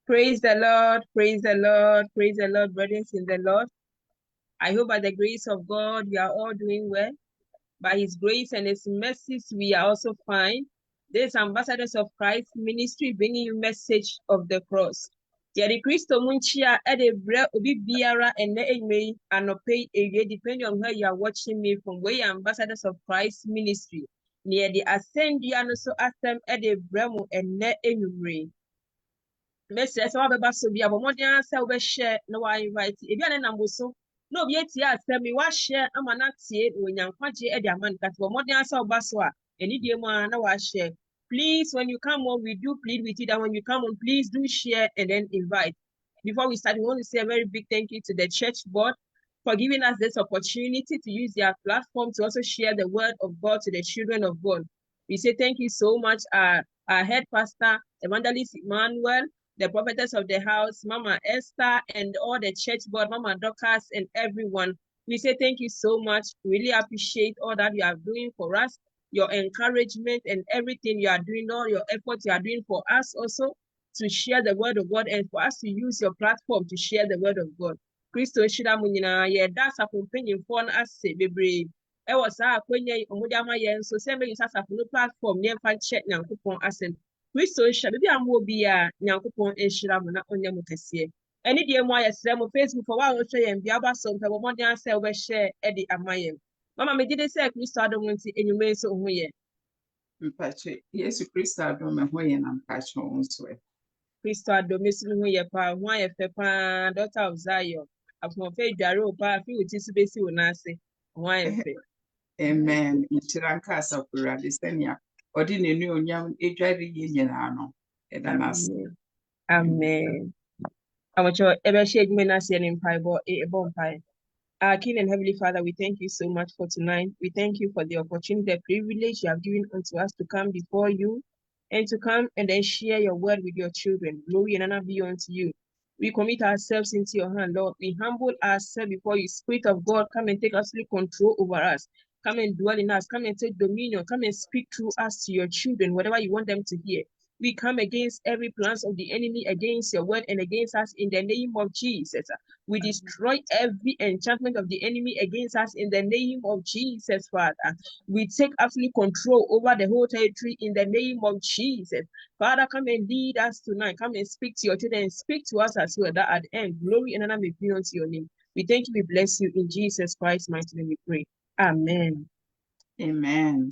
Praise the Lord, praise the Lord, praise the Lord, brothers in the Lord. I hope by the grace of God we are all doing well. By His grace and His mercies, we are also fine. This Ambassadors of Christ ministry bringing you message of the cross. Yeri Christo Munchia Edebre Obi Biara and Neime Anope Area, depending on where you are watching me from, where Ambassadors of Christ ministry. Near the Ascendiano so Astem Edebremo and Ne Enumre. Message some beba so bia bo modern say we share no wa invite e bia na nambo so no be eti asem mi wa share ama na tie onyankwaje e dia man that bo modern say oba so a eni die mu na wa share. Please, when you come on, we do plead with you that when you come on, please do share and then invite. Before we start, we want to say a very big thank you to the church board for giving us this opportunity to use their platform to also share the word of God to the children of God. We say thank you so much, our head pastor, Evangelist Emmanuel, the prophetess of the house, Mama Esther, and all the church board, Mama Dorcas, and everyone. We say thank you so much. Really appreciate all that you are doing for us, your encouragement and everything you are doing, all your efforts you are doing for us also to share the word of God and for us to use your platform to share the word of God. Christo Shida Munina, yeah, that's a companion for us, baby. I was a quenya Omudama yen, so send me a platform near fan check now coupon ascent. Kristo nhyira bibi amu obi a Nyankopɔn nhyira mo na ɔnyɛ mo kɛseɛ. Ɛne deɛ mu ayɛ srɛ mo Facebook for wa wɔhwɛ yɛn bia ba so mpɛ bɔmmɔden asɛ wobɛhyɛ de ama yɛn. Mama me gye de sɛ Kristo adom nti enyume nso ho yɛ. Mpache Yesu Kristo adom me ho yɛ na mpache wo nso ɛ. Kristo adom nso ho yɛ paa ho ayɛ fɛ paa Daughter of Zion. Afɔmɔfɛ dware o paa fi wo ti so besi wo n'ase. Ho ayɛ fɛ. Amen. Nhyira nka asafo Awurade sɛnea ɔde n'anuonyam edware yɛ nyinaa no. Ɛda n'ase. Amen. Amen. Amacho ɛbɛhyɛ adwuma n'ase ne mpaebɔ ɛbɔ mpae. Our King and Heavenly Father, we thank you so much for tonight. We thank you for the opportunity, the privilege you have given unto us to come before you and to come and then share your word with your children. Glory and honor be unto you. We commit ourselves into your hand, Lord. We humble ourselves before you. Spirit of God, come and take absolute control over us. Come and dwell in us. Come and take dominion. Come and speak through us to your children, whatever you want them to hear. We come against every plans of the enemy, against your word and against us in the name of Jesus. We destroy every enchantment of the enemy against us in the name of Jesus, Father. We take absolute control over the whole territory in the name of Jesus. Father, come and lead us tonight. Come and speak to your children and speak to us as well. That at the end, glory and honor may be unto your name. We thank you, we bless you. In Jesus Christ's mighty name we pray. Amen. Amen.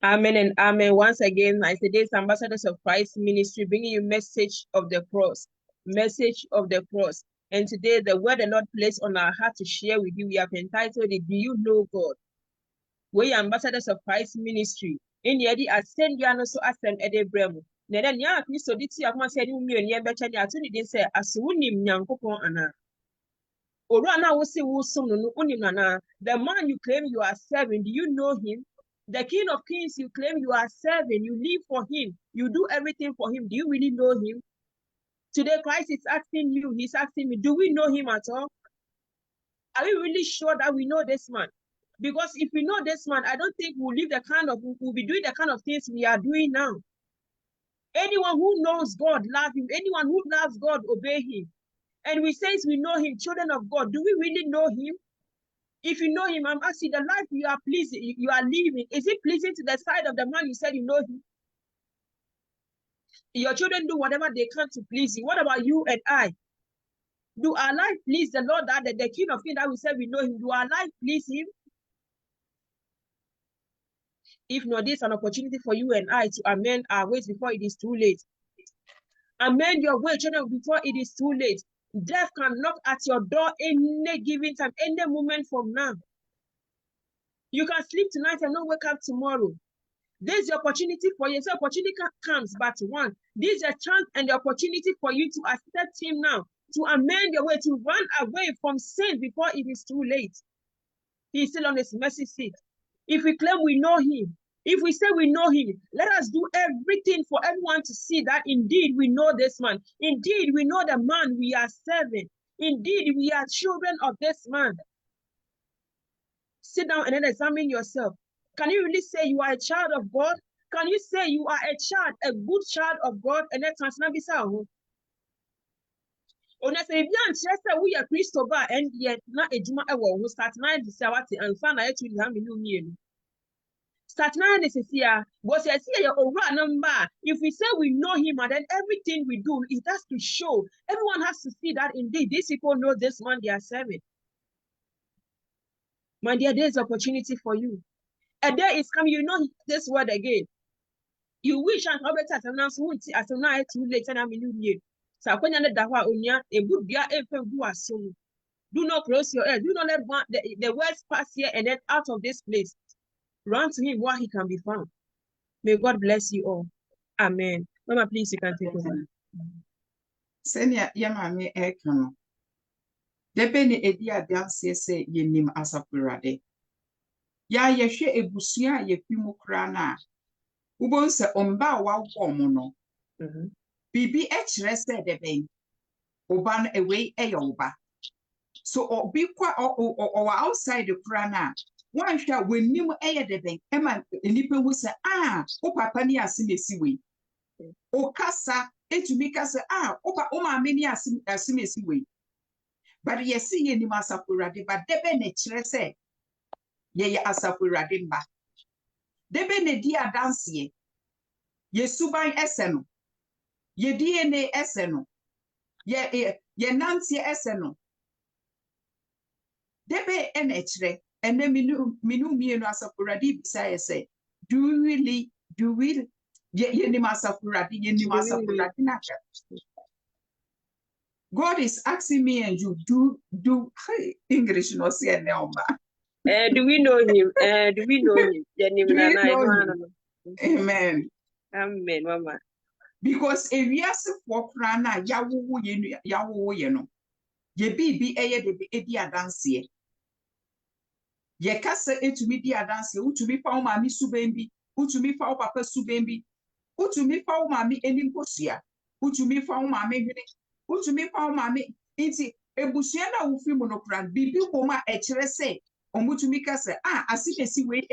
Amen and amen. Once again, I say this Ambassadors of Christ ministry bringing you message of the cross. Message of the cross. And today, the word the Lord placed on our heart to share with you, we have entitled it, Do You Know God? We are Ambassadors of Christ ministry. In the idea, I send you and also ask them at the bremo. Then, yeah, Christo did see a man said, You and your better, I told you, say, as soon as Yankopon Anna. Or Rana will say, the man you claim you are serving, do you know him? The King of Kings you claim you are serving, you live for him, you do everything for him. Do you really know him? Today, Christ is asking you, he's asking me, do we know him at all? Are we really sure that we know this man? Because if we know this man, I don't think we'll be doing the kind of things we are doing now. Anyone who knows God, love him. Anyone who loves God, obey him. And we say we know him, children of God. Do we really know him? If you know him, I'm asking, the life you are living, is it pleasing to the sight of the man you said you know him? Your children do whatever they can to please you. What about you and I? Do our life please the Lord, that the King of Kings that we said we know him? Do our life please him? If not, this is an opportunity for you and I to amend our ways before it is too late. Amend your way, children, before it is too late. Death can knock at your door any given time, any moment from now. You can sleep tonight and not wake up tomorrow. This is the opportunity for you. So opportunity comes but one. This is a chance and the opportunity for you to accept him now, to amend your way, to run away from sin before it is too late. He is still on his mercy seat. If we claim we know him, if we say we know him, let us do everything for everyone to see that indeed we know this man. Indeed, we know the man we are serving. Indeed, we are children of this man. Sit down and then examine yourself. Can you really say you are a child of God? Can you say you are a child, a good child of God? And then Ona say bian chese we ya Christo ba and yet na ejuma ewo wo start na de say what and fan na actually ha me no mienu. Start na de say ya was say ya over number. If we say we know him and then everything we do it has to show. Everyone has to see that indeed these people know this man they are serving. My dear, there is opportunity for you. A day is coming, you know this word again. You wish and how better as a night too late and I'm in you. So when you're dawa unya, a good dia do assume. Do not close your ears. Do not let the words pass here and then out of this place. Run to him where he can be found. May God bless you all. Amen. Mama, please, you can take over. Senia Yamami Ekano. Depende edia danse se yenim asapurade. Ya yehwe ebusia yefimu krana. Ubon se omba wa womo no. Bibi echre se deben. Oba no ewe eyoba. So obi kwa o outside the krana. One hwa wenim eye deben. Ema nipa hu se o papa ni asimesi we. O kasa etumi kasa o ma me ni asimesi we. But ye see ye ni masapurade but debe ne kire se ye asapurade mba. Debe ne di adanse ye suban ese no. Ye DNA ese no. Ye nanti ese no. Debe ene kire ene minu mienu asapurade bisa say do we ye ni masapurade na. God is asking me and you do English no say neoma. Do we know him? Do we know him? Do we know him? Amen. Amen, Mama. Because if we are for prana, yawo ye no. Ye bibi eye de edi adanse. Ye kasa etumi di adanse, utumi fa o mami subembi, utumi fa o papa subembi, utumi fa o mami enimposia, utumi fa o mami hwene, utumi fa o mami inti ebusua na wofi monokran bibi woma ekire se omutumi kasa asimesi we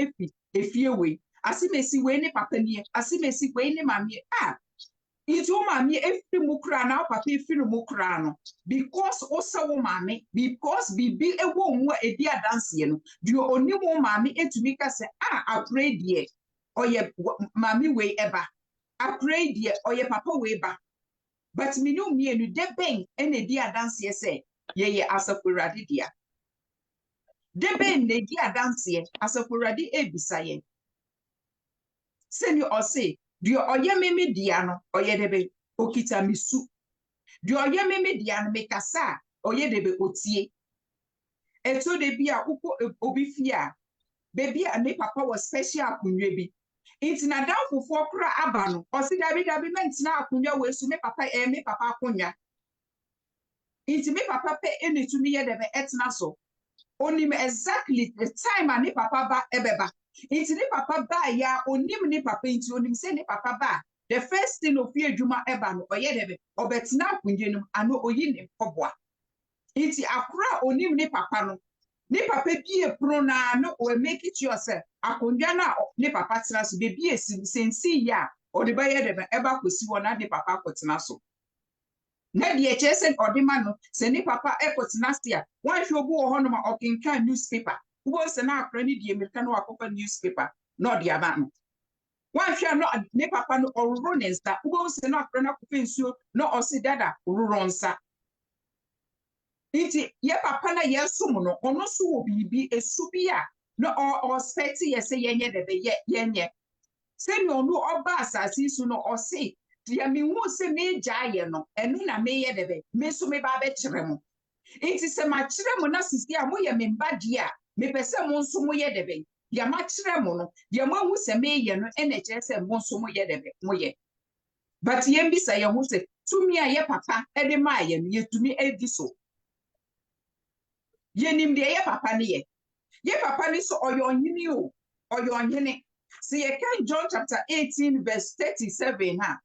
efie we asimesi we ne papa nie asimesi we ne mami inti o mami efi mukra na papa efi mukra no because osa wo mami because bibi ewo mu edi adanse no dio oni wo mami etumi kasa upgrade ye oye mami we eba upgrade ye oye papa we eba. But me no mienu de ben ene di adanse se ye asapurade dia. De ben ne di adanse asapurade ebisa ye. Seni o se dio oye meme dia no oye debe okita misu. Dio oye meme dia no mekasa oye debe otie. Eto de bia uko obi fia. Baby ne papa was special akunwe bi. Inti na danfofo kra aba no o si dabi mentina akunwa we su me papa akunwa. Inti me papa pe enetumi ye debe etna so. Onim exactly the time ani papa ba ebeba. Inti ni papa ba ya onim ni papa inti onim se ni papa ba. The first thing of year juma eba no oye debe obetina akunje no ano oyi ni kobwa. Inti akra onim ni papa no. Ni papa bie pro na no o make it yourself. Akonja na ni papa tena so be bie sensi ya o de ba ye debe eba kosi wona ni papa kotena so. Na de chesen odima no se ni papa ekotena sia wan hwe obu wo hono ma okenkan newspaper wo se na akra ni de America no akopa newspaper no de aba no wan hwe no ni papa no ororo ne nsa wo se na akra na akopa nsuo no osi dada ororo nsa iti ye papa na yesum no ono so wo bibi esu bia no o spect ye se yenye de be yenye se mi onu oba asasi su no osi ya mi hu se me jaye no enu na me ye debe me so me ba be kire mo enti se ma kire mo na sisi a mo ye me mbadi a me pese mo nso mo ye debe ya ma kire mo no ya mo hu se me ye no ene kire se mo nso mo ye debe mo ye but ye mbi se ye hu se tumi a ye papa e de ma ye no ye tumi edi so ye nim de ye papa ne ye papa ni so oyo onhini o oyo onhini se ye kan John chapter 18 verse 37 ha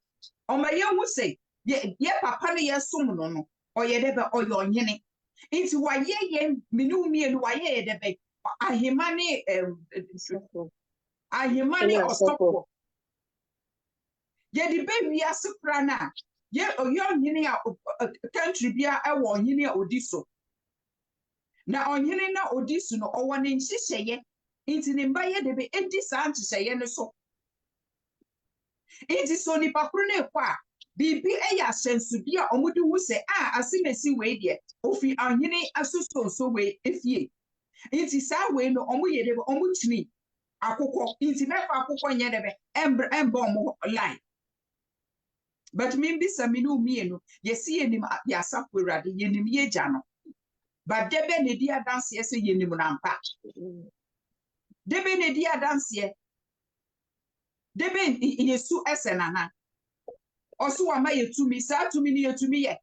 Oma ye hu say ye papa ne ye som no oye debe oye onyene inti wa ye minu mienu wa ye debe ahimane ahimane osoppo ye di be wi asepra na onyini a country bia ewo onyini a odi so na onyini na odi so no owo ne nhyehyeye nti ne mba ye de be edi saa nhyehyeye ne so nti so nipa koro na ekwa a bibi eya ahyensudi a omudi hu se asimesi we de ofi onyini asosonso we efie nti saa we no omoye de be omutuni akokɔ nti mefa akokɔ nye de be emba omo line but me bisa me no mienu yesi yenim ya asafo Awurade yenim ye gya no but debe ne di adanse ese yenim na mpa debe ne di adanse debe yesu ese nana oso wa ma yetumi saa tumi ni yetumi ye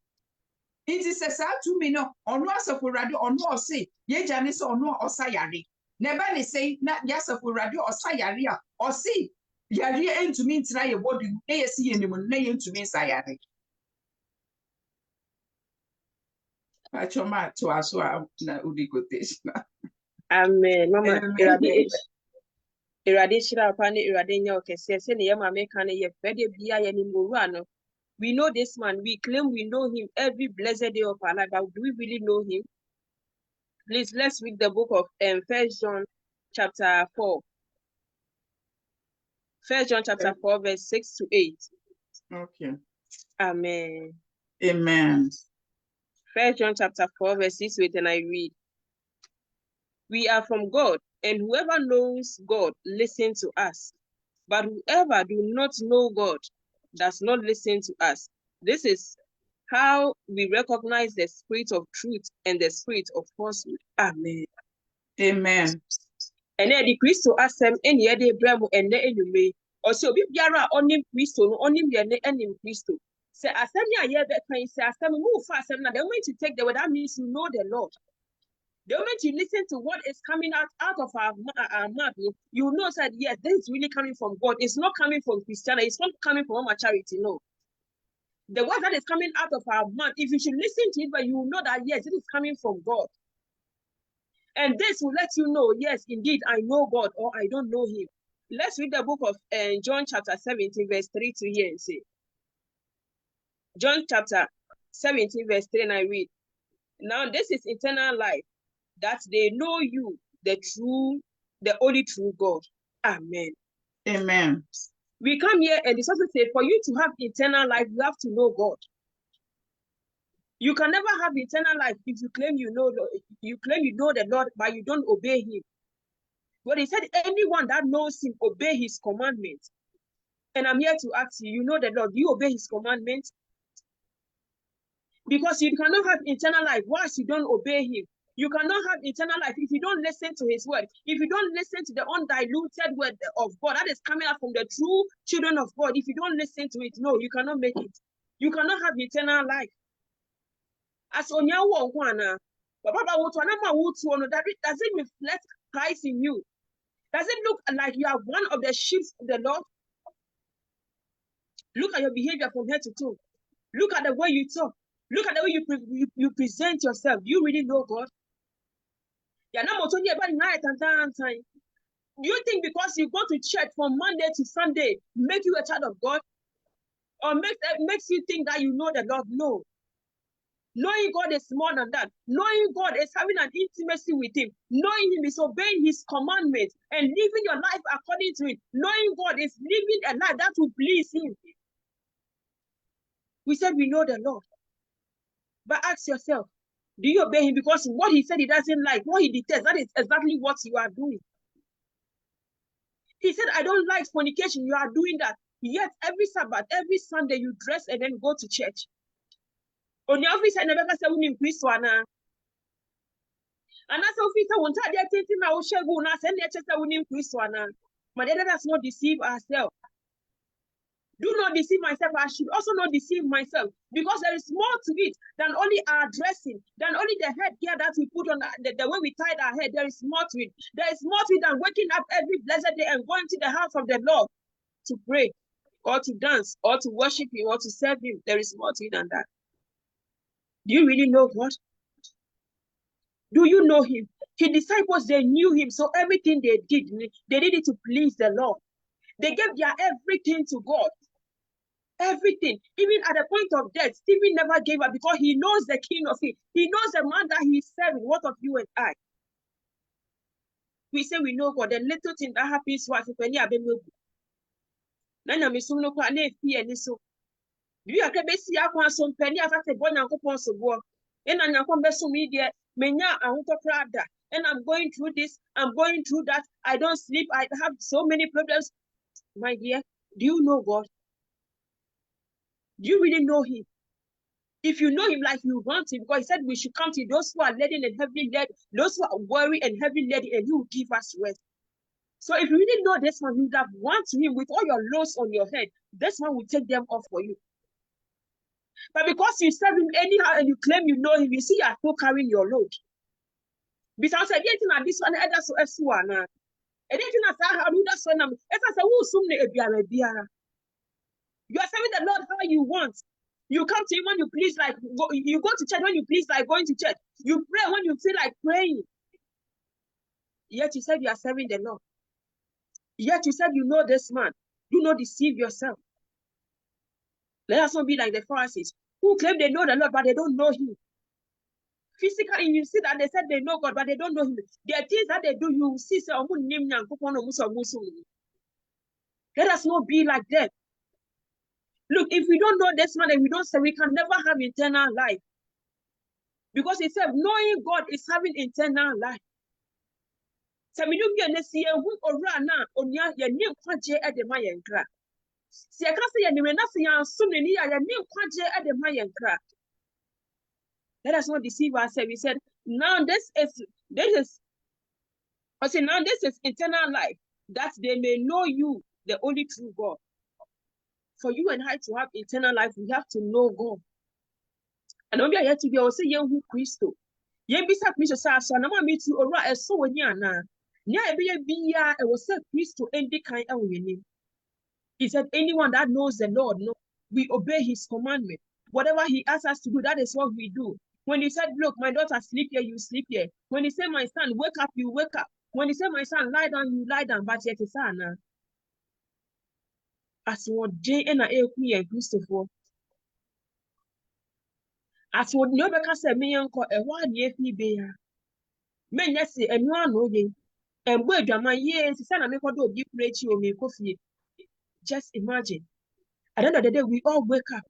nti se saa tumi no ono asafo Awurade ono ose ye gya ne se ono osa yare na ba ne sei na ya asafo Awurade osa yare a ose yare entumi ntina ye body na yesi yenim na ye entumi nsa yare Achoma to aso na quotation. Amen. Mama, Irade shira pani irade nya okese se ne yema meka ne ye fede bia ye ni moru ano. We know this man. We claim we know him every blessed day of our life. But do we really know him? Please, let's read the book of 1 John chapter 4. 1 John chapter 4, verse 6 to 8. Okay. Amen. Amen. 1 John chapter 4, verse 6 to 8, and I read. We are from God, and whoever knows God listens to us. But whoever do not know God does not listen to us. This is how we recognize the spirit of truth and the spirit of falsehood. Amen. Amen. And then the Christo asem any other bremo and the enemy. Also, be biara onim Christo, onim yene enim Christo. Say asem ya ye be kan say asem move fast asem na the moment you take the word, that means you know the Lord. The moment you listen to what is coming out of our mouth, you know that yes, this is really coming from God. It's not coming from Christianity. It's not coming from our charity. No. The word that is coming out of our mouth, if you should listen to it, but you will know that yes, it is coming from God. And this will let you know, yes, indeed, I know God or I don't know him. Let's read the book of John chapter 17, verse 3 to here and say. John chapter 17, verse 3, and I read. Now this is eternal life, that they know you, the only true God. Amen. Amen. We come here and this also say, for you to have eternal life, you have to know God. You can never have eternal life if you claim you know the Lord, but you don't obey him. But he said, anyone that knows him, obey his commandments. And I'm here to ask you, you know the Lord, do you obey his commandments? Because you cannot have eternal life once you don't obey him. You cannot have eternal life if you don't listen to his word. If you don't listen to the undiluted word of God that is coming out from the true children of God, if you don't listen to it, no, you cannot make it. You cannot have eternal life. As Onyawo Wana, does it reflect Christ in you? Does it look like you are one of the sheep of the Lord? Look at your behavior from head to toe. Look at the way you talk. Look at the way you present yourself. Do you really know God? Do you think because you go to church from Monday to Sunday make you a child of God? Or makes you think that you know the Lord? No. Knowing God is more than that. Knowing God is having an intimacy with him. Knowing him is obeying his commandments and living your life according to it. Knowing God is living a life that will please him. We said we know the Lord. But ask yourself, do you obey him? Because what he said he doesn't like, what he detests, that is exactly what you are doing. He said, I don't like fornication. You are doing that. Yet every Sabbath, every Sunday, you dress and then go to church. On your office, I never say we in Christiana. And as officer, one time they think I will share go now, send the church we in Christiana. But let us not deceive ourselves. Do not deceive myself. I should also not deceive myself because there is more to it than only our dressing, than only the headgear that we put on, the way we tied our head. There is more to it. There is more to it than waking up every blessed day and going to the house of the Lord to pray or to dance or to worship him or to serve him. There is more to it than that. Do you really know God? Do you know him? His disciples, they knew him. So everything they did it to please the Lord. They gave their everything to God. Everything. Even at the point of death, Stephen never gave up because he knows the king of kings. He knows the man that he's serving. What of you and I? We say we know God. The little thing that happens to us, if any of them will be. Nana misum no kwa ne fi eni so. You are besi akwa so penny as a born and coupon so go. And I'm going to media, menya prada. And I'm going through this, I'm going through that. I don't sleep. I have so many problems. My dear, do you know God? Do you really know him? If you know him like you want him, because he said we should come to those who are laden and heavily laden, those who are worried and heavily laden, and he will give us rest. So if you really know this one, you would have went to him with all your loads on your head. This one will take them off for you. But because you serve him anyhow and you claim you know him, you see you are still carrying your load. Because I didn't know this one, that's one. I didn't know how do that one. If I say, you are serving the Lord how you want. You come to him when you please, like you go to church when you please, like going to church. You pray when you feel like praying. Yet you said you are serving the Lord. Yet you said you know this man. Do not deceive yourself. Let us not be like the Pharisees who claim they know the Lord, but they don't know him. Physically, you see that they said they know God, but they don't know him. There are things that they do, you see. Let us not be like that. Look, if we don't know this man and we don't say, we can never have eternal life. Because he said, knowing God is having eternal life. So we don't get this year who or run now on your new quadje at the Mayan crack. See, I can't say any nothing else so many are your new quadje at the Mayan crack. Let us not deceive ourselves. We said, now this is eternal life, that they may know you, the only true God. For you and I to have eternal life, we have to know God. And when we are here to be also young who Christo. Yen bisa Christo sa so na ma meet you ora eso woni ana. Nya ebe be ya e was Christo endi kan e woni. He said anyone that knows the Lord, no, we obey his commandment. Whatever he asks us to do, that is what we do. When he said, look, my daughter, sleep here, you sleep here. When he said, my son, wake up, you wake up. When he said, my son, lie down, you lie down. But yet, son, as what day and a Christopher. As what no better say, me uncle, a 1 year fee bear. Men, yes, and one no ye. And where do my years, son, I make what do give ratio me coffee. Just imagine. At the end of the day, we all wake up.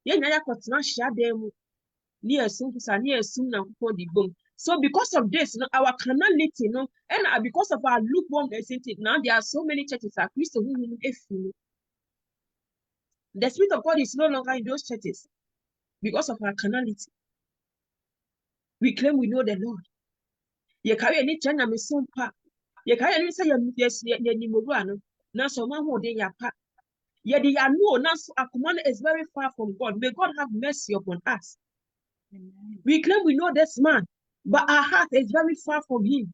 Yen I got not share them near soon, near soon, and for the boom. So because of this, our carnality, and because of our lukewarmness, now there are so many churches that Christ who the Spirit of God is no longer in those churches because of our carnality. We claim we know the Lord. You carry any china me so pa. You carry any say yes, ni moruano. Now so man who they pa. Yet they are no now our command is very far from God. May God have mercy upon us. Amen. We claim we know this man, but our heart is very far from him.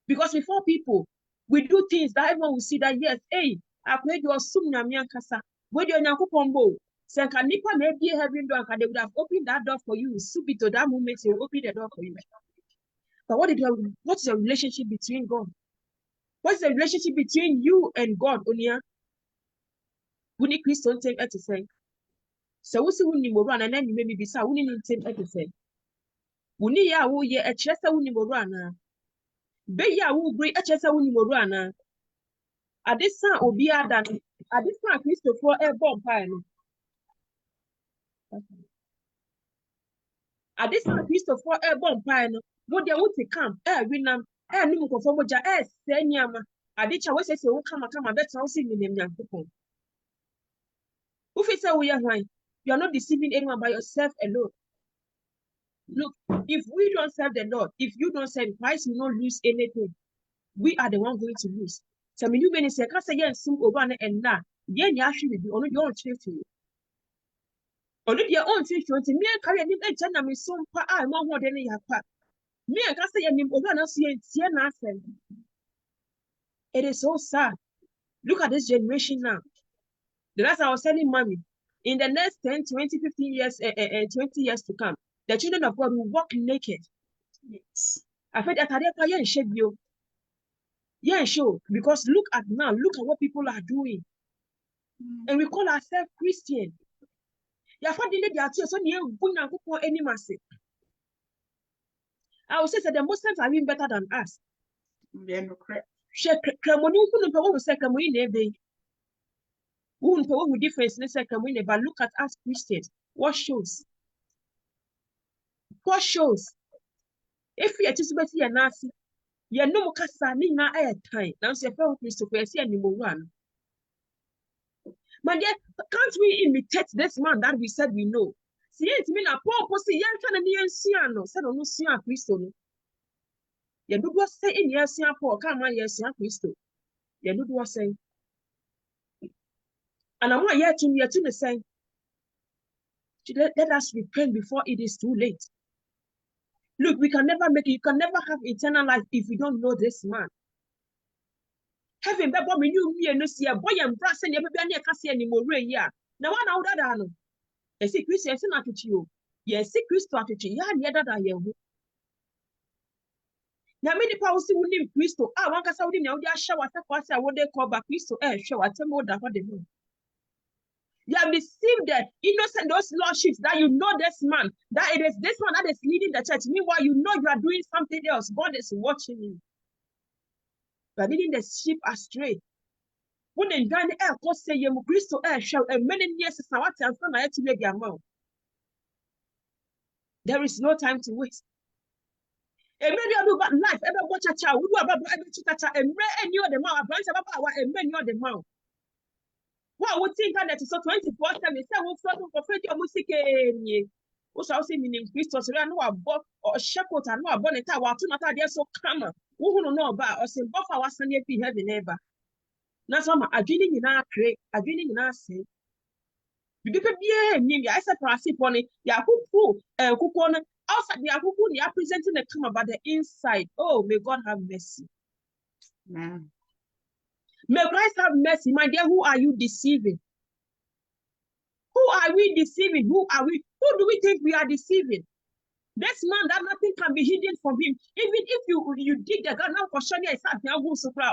Because before people, we do things that everyone will see that yes, hey, I played your sum namian kasa. When you're not combo, Sanka Nipa may be having done, they would have opened that door for you. Subito that moment, they will open the door for you. But what is the relationship between God? What's the relationship between you and God, Onia? Wouldn't Christian take to say? So what's the winning run and then you may be beside winning take to say? Wouldn't ya woo ye a chester winning runner? Be ya woo great a chester winning runner. At this time, Obia than at this time, Christopher a bomb pile. At this time, Christopher a bomb pile. What they want to come, winam, no conform with Seniama. I did always say, oh, come, better I'll see in young people. If it's a way, you are not deceiving anyone by yourself alone. Look, if we don't serve the Lord, if you don't serve Christ, you will not lose anything. We are the one going to lose. So, many men say, can't say, yes, soon over and now, yen actually be only your own truth to you. Only your own truth to me and carry him and tell me so far. I want more than you have. Me, I can't say any over and see nothing. It is so sad. Look at this generation now. The last I was telling mommy, in the next 10, 20, 15 years, 20 years to come, the children of God will walk naked. Yes. I felt that I didn't shake you. Yeah, sure. Because look at now, look at what people are doing. And we call ourselves Christian. I will say that the Muslims are even better than us. But look at us Christians. What shows? What shows? If we are just about to nasi, you know mukasa ni na air time. Now say fellow Christopher see any more. But yet, can't we imitate this man that we said we know? See, it's mean a poor pussy young can and Siano said on Sia Christo. You do what say in yes, poor come on, yes, Christo. You do what say. And I want yet to say, let us repent before it is too late. Look, we can never make it, you can never have eternal life if we don't know this man. Heaven, but we knew me and see a boy and brass and never be any cassia anymore. Yeah. Now, one out that I know. A sick Christian to you. Yes, sick Christo attitude. Yeah, near that I am. Now, many powers who name Christo. I want us out in the shower. What they call back Christo. Show at some more than what they know. You have deceived the innocent those lordships that you know this man, that it is this one that is leading the church. Meanwhile, you know you are doing something else. God is watching you. You are leading the sheep astray. When they got the air, God say, you Christo show and many years is what I'm going to make your mouth. There is no time to waste. A many about life, ever watch a child, who about every child, and any other mouth, a branch about and many other mouth. What would think that is so 24 times? It's a photo for your music. What's also meaning Christos ran no above or shepherd and no bonnet. I want to not idea so common. Who don't know about us in both our Sunday be heavy neighbor. Now, some are drinking in our crate, are drinking in our say. You could be maybe I said for a sip on it. Yakuku, Kukon, outside the Yakuku, they are presenting the come about the inside. Oh, may God have mercy. Amen. May Christ have mercy, my dear. Who are you deceiving? Who are we deceiving? Who are we? Who do we think we are deceiving? This man that nothing can be hidden from him. Even if you dig the ground now for sure, it's not now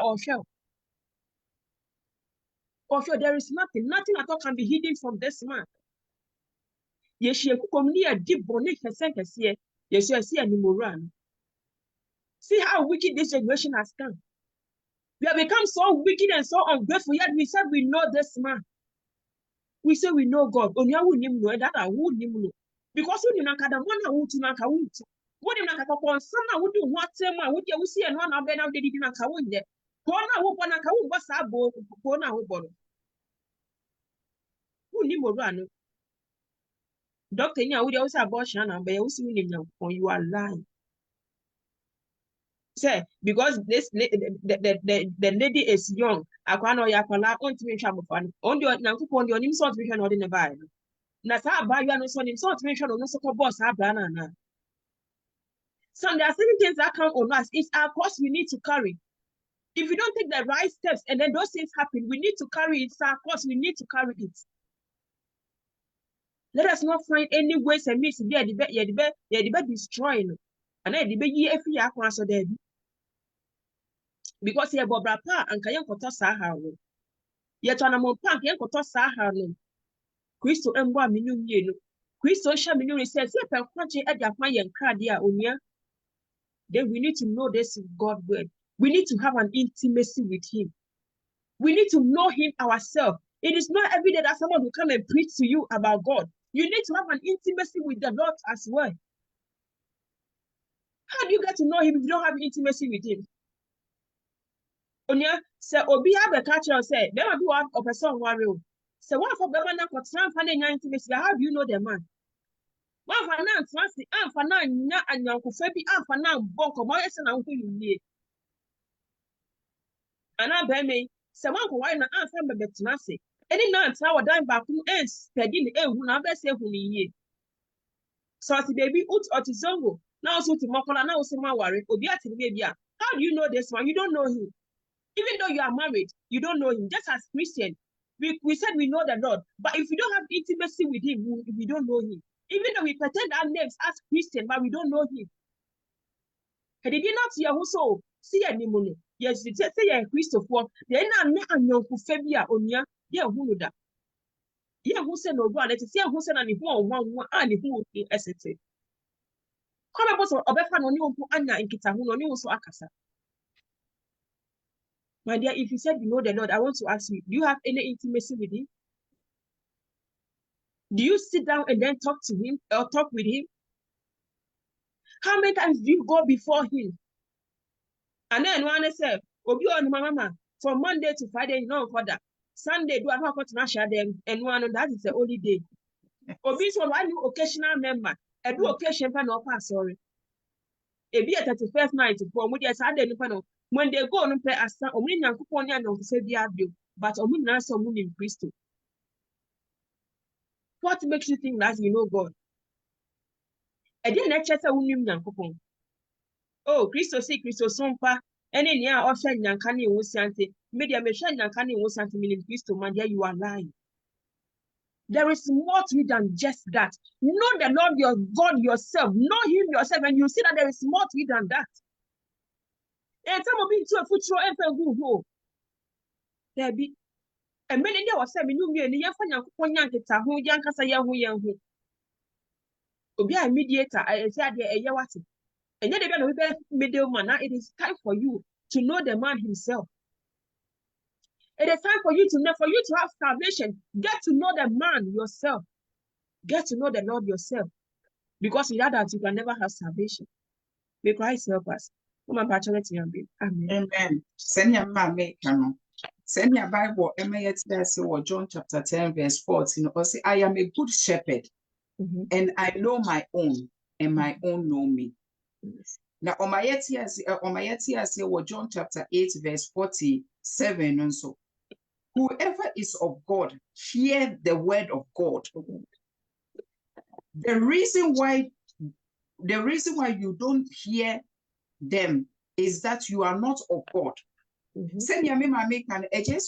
or shell. For sure, there is nothing at all can be hidden from this man. Yes, you come near deep bonnet sentence here. Yes, you see any more. See how wicked this generation has come. We have become so wicked and so ungrateful, yet we said we know this man. We say we know God. Only I wouldn't know that I wouldn't know. Because when you know that one I would to knock out. What you knock upon some would do what same would you see and one of them they didn't knock out there. Kona who want to what's up, Kona who borrow. Who knew run? Doctor, you would also abortion and by also you are lying. Say, because this the lady is young, I can't know ya for on to me trouble fun. On your Nanko on your name sort vision or in the Bible. Nasa buy you so in sort mention on so boss banana. Some there are certain things that come on us. It's our cost we need to carry. If we don't take the right steps and then those things happen, we need to carry it. It's our cost, we need to carry it. Let us not find any ways and means to be the destroying. And I debate ye if you are answer there. Because you're Bobra Pa and Kayan Koto Saha. Yet on a more punk, Yan Koto Saha. Christo and one minute, Christo Shaminu says, if I'm punching at your fire and cardia onia, then we need to know this God word. We need to have an intimacy with Him. We need to know Him ourselves. It is not every day that someone will come and preach to you about God. You need to have an intimacy with the Lord as well. How do you get to know Him if you don't have intimacy with Him? Onia, say, Obi have a catcher and say, never do have a person warrior. So one for Bemana for some intimacy. How do you know the man? One for now, fancy, and for now, and Uncle Fabi, and for now, Bonko, Moyes and Uncle you. And I bear me, say one for why not answer my betinasi. Any night, our dime back who ends, steady, who never say who ye. So, baby, ut or Tizongo. Now, so to Mokola, now, so my worry, Obia to baby. How do you know this one? You don't know him. Even though you are married, you don't know him. Just as Christian, we said we know the Lord, but if we don't have intimacy with Him, we don't know Him. Even though we pretend our names as Christian, but we don't know Him. And did not see who so see any money. Yes, say Christopher, then I'm not unknown for Fabia Onya, yeah, who that? Yeah, who said no one, let's see who said any one and who is it. Come about Obefa no new Anna in Kitahu, no new so Akasa. My dear, if you said you know the Lord, I want to ask you, do you have any intimacy with him? Do you sit down and then talk to him or talk with him? How many times do you go before him? And then one said, Obi on mama from Monday to Friday, you know, for that. Sunday, do I not go to Nasha them and one that is the only day. Obi is one occasional member. A do occasion pan or pass, sorry. A be at the first night for Moody Sunday, when they go on play as some only Nakuponia no say the but Omina some moon in Christo. What makes you think that you know God? I didn't actually say Unim Nankupon. Oh, Christo see Christo Sompa, and in ya often Yankani Wusante, media machine Yankani Wusante meaning Christo, man, there you are lying. There is more to it than just that. Know the Lord your God yourself, know him yourself, and you see that there is more to it than that. And some of it to a foot and who there be a minute there was 7 million years for Yankita, who Yankasa Yahu. Obi a mediator, I said a yawati. And then they're going to be middleman. Now it is time for you to know the man himself. It is time for you to know, for you to have salvation. Get to know the man yourself. Get to know the Lord yourself. Because without that, you can never have salvation. May Christ help us. Amen. Amen. Send your mammy, Canon. Send your Bible, John chapter 10, verse 14. Or say, I am a good shepherd, and I know my own, and my own know me. Now, on my John chapter 8, verse 47, and so whoever is of God, hear the word of God. The reason why you don't hear them is that you are not of God. Send your make an agent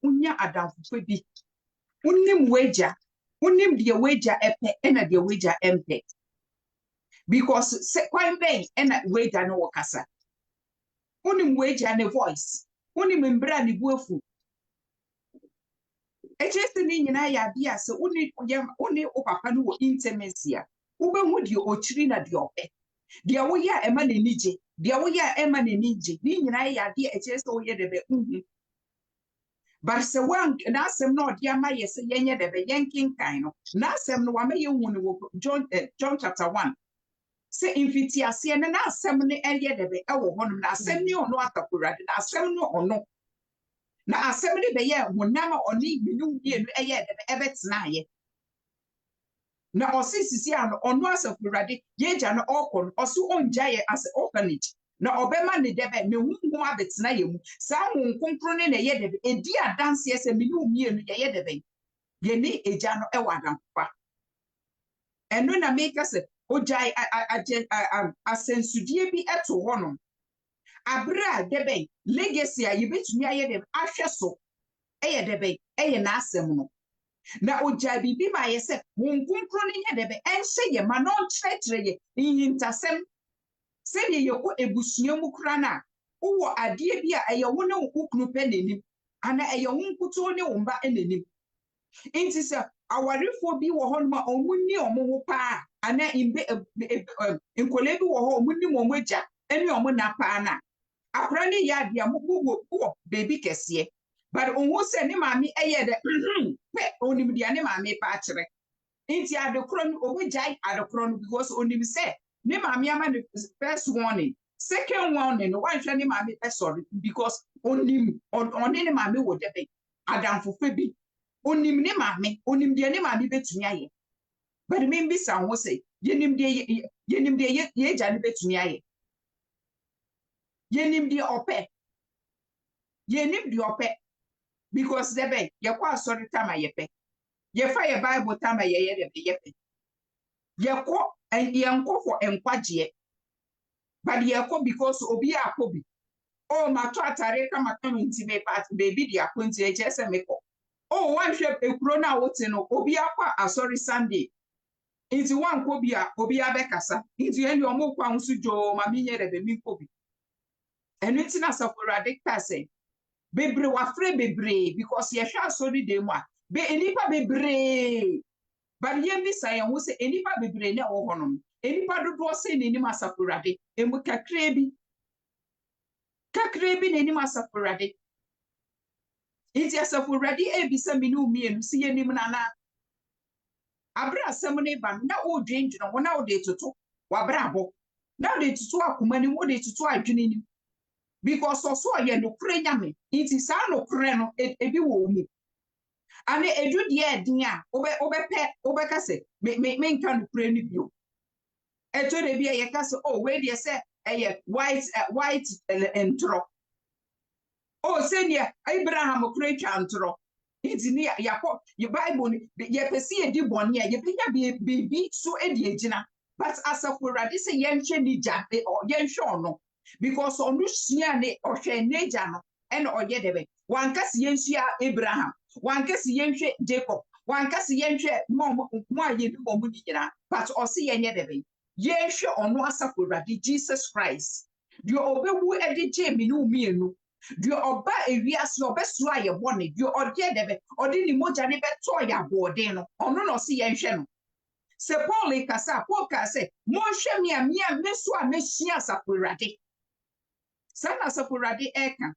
unya Adam Fubi. Unim wager, unim the wager epe and the wager empe. Because quite bang and wager no wakasa. Unim wager and a voice. Unim membrane buofu. Agent in I be so only opapanu intimacy. Ube would you or trina the ope. Dia wo ya ema na nije dia wo ya ema na nije ni nyina ya dia eche so ye de be but se wan na asem no dia ma ye se yenye de be yenkin kan no na asem no wa ma ye hu ne wo John chapter 1 se infiti ase ne na asem ne eye de be e wo honum na asem ni ono atakurade na asem no ono na asem ne be ye honam oni binu ye no eye de be e betena ye na osisi ano ono asafurade yeja na okon oso onjaye as orphanage na obema ne debe ne hunhu abetena yemu sa hu nkonkro ne ye debe edi adanse ese minu mienu ye debe ye ni eja no e wadanfa eno na make se ojai asensudie bi eto hono abra debe legacy a yebetumi aye debe ahweso eye debe eye na asem no na oja bibi ma yese wonkunkro ne nya debe enhye ye ma no nkyerɛkyerɛ ye yintasɛm sɛ ye yeko ebusua mu kra na wo ade bi a ɛyɛ wo ne wo kunu pɛ n'anim ana ɛyɛ wo nkuto ne wo mba n'anim nti sɛ awarefo bi wɔ hɔ no ma ɔmunni ɔmo ho paa ana imbe nkole bi wɔ hɔ ɔmunni mo mogya ɛne ɔmo na paa na akra ne ya ade a mo baby kɛseɛ but onwo se ne maami eye de pe onim dia ne maami pa akere nti adekoro no obejai adekoro no because onim se ne maami ama the first warning second warning no wan hwe ne maami pe sorry because onim oni ne maami wo de be adamfofo bi onim ne maami onim dia ne maami betumi aye but me bi sa ho se yenim dia ye ja ne betumi aye yenim dia ope because debe ye kwa sorry tama yepe ye fa ye Bible tama ye debe yepe ye ko en yenko for enkwaje but ye ko because obi akobi oh ma to atare kama nti me part baby dia kwenti e chese me ko oh wan hwe ekuro na wote no obi akwa asori Sunday nti wan ko bia obi abekasa nti eni omo kwa nsu jo ma mi nye debe mi ko bi And it's not so for a say, bebre wafre bebre, because ye shall sorry de moi. Be enipa bebre. But ye miss I who say enipa bebre na ohonum. Enipa do say ni masapurade. Emu kakrebi. Kakrebi ni masapurade. It's asapurade e bisa minu mi enu si ye nim nana. Abra semone ban na o dwenju no na o de toto. Wabra abo. Na de tutu akoma ni mo de tutu adwene ni. Because also ye no kure nyame. Nti sa no kure no ebi wo mu. Ane edu de din a obe kase me nka no kure ni bio. Eto de bia ye kase oh we de say white entro. Oh senior Abraham kure twa ntro. Nti ni yakọ ye Bible ni ye pesi ye di boni ye penya bibi so edi egina. But asafurade say ye nhwe ni jabe or ye nhwe ono. Because onu sua ne ohwe neja no ene oye debe wankasi yenhwe Abraham wankasi yenhwe Jacob wankasi yenhwe mo aye ni mo ni nyina but osi yenye debe yenhwe onu asafurade Jesus Christ dio obewu ede jemi no mienu dio oba ewiase obesu aye bone dio oye debe odi ni moja ne beto ya bode no onu no si yenhwe no se Paul kasa Paul kasa mo hwe mi a mesu a mehia asafurade Sana sapurade eka.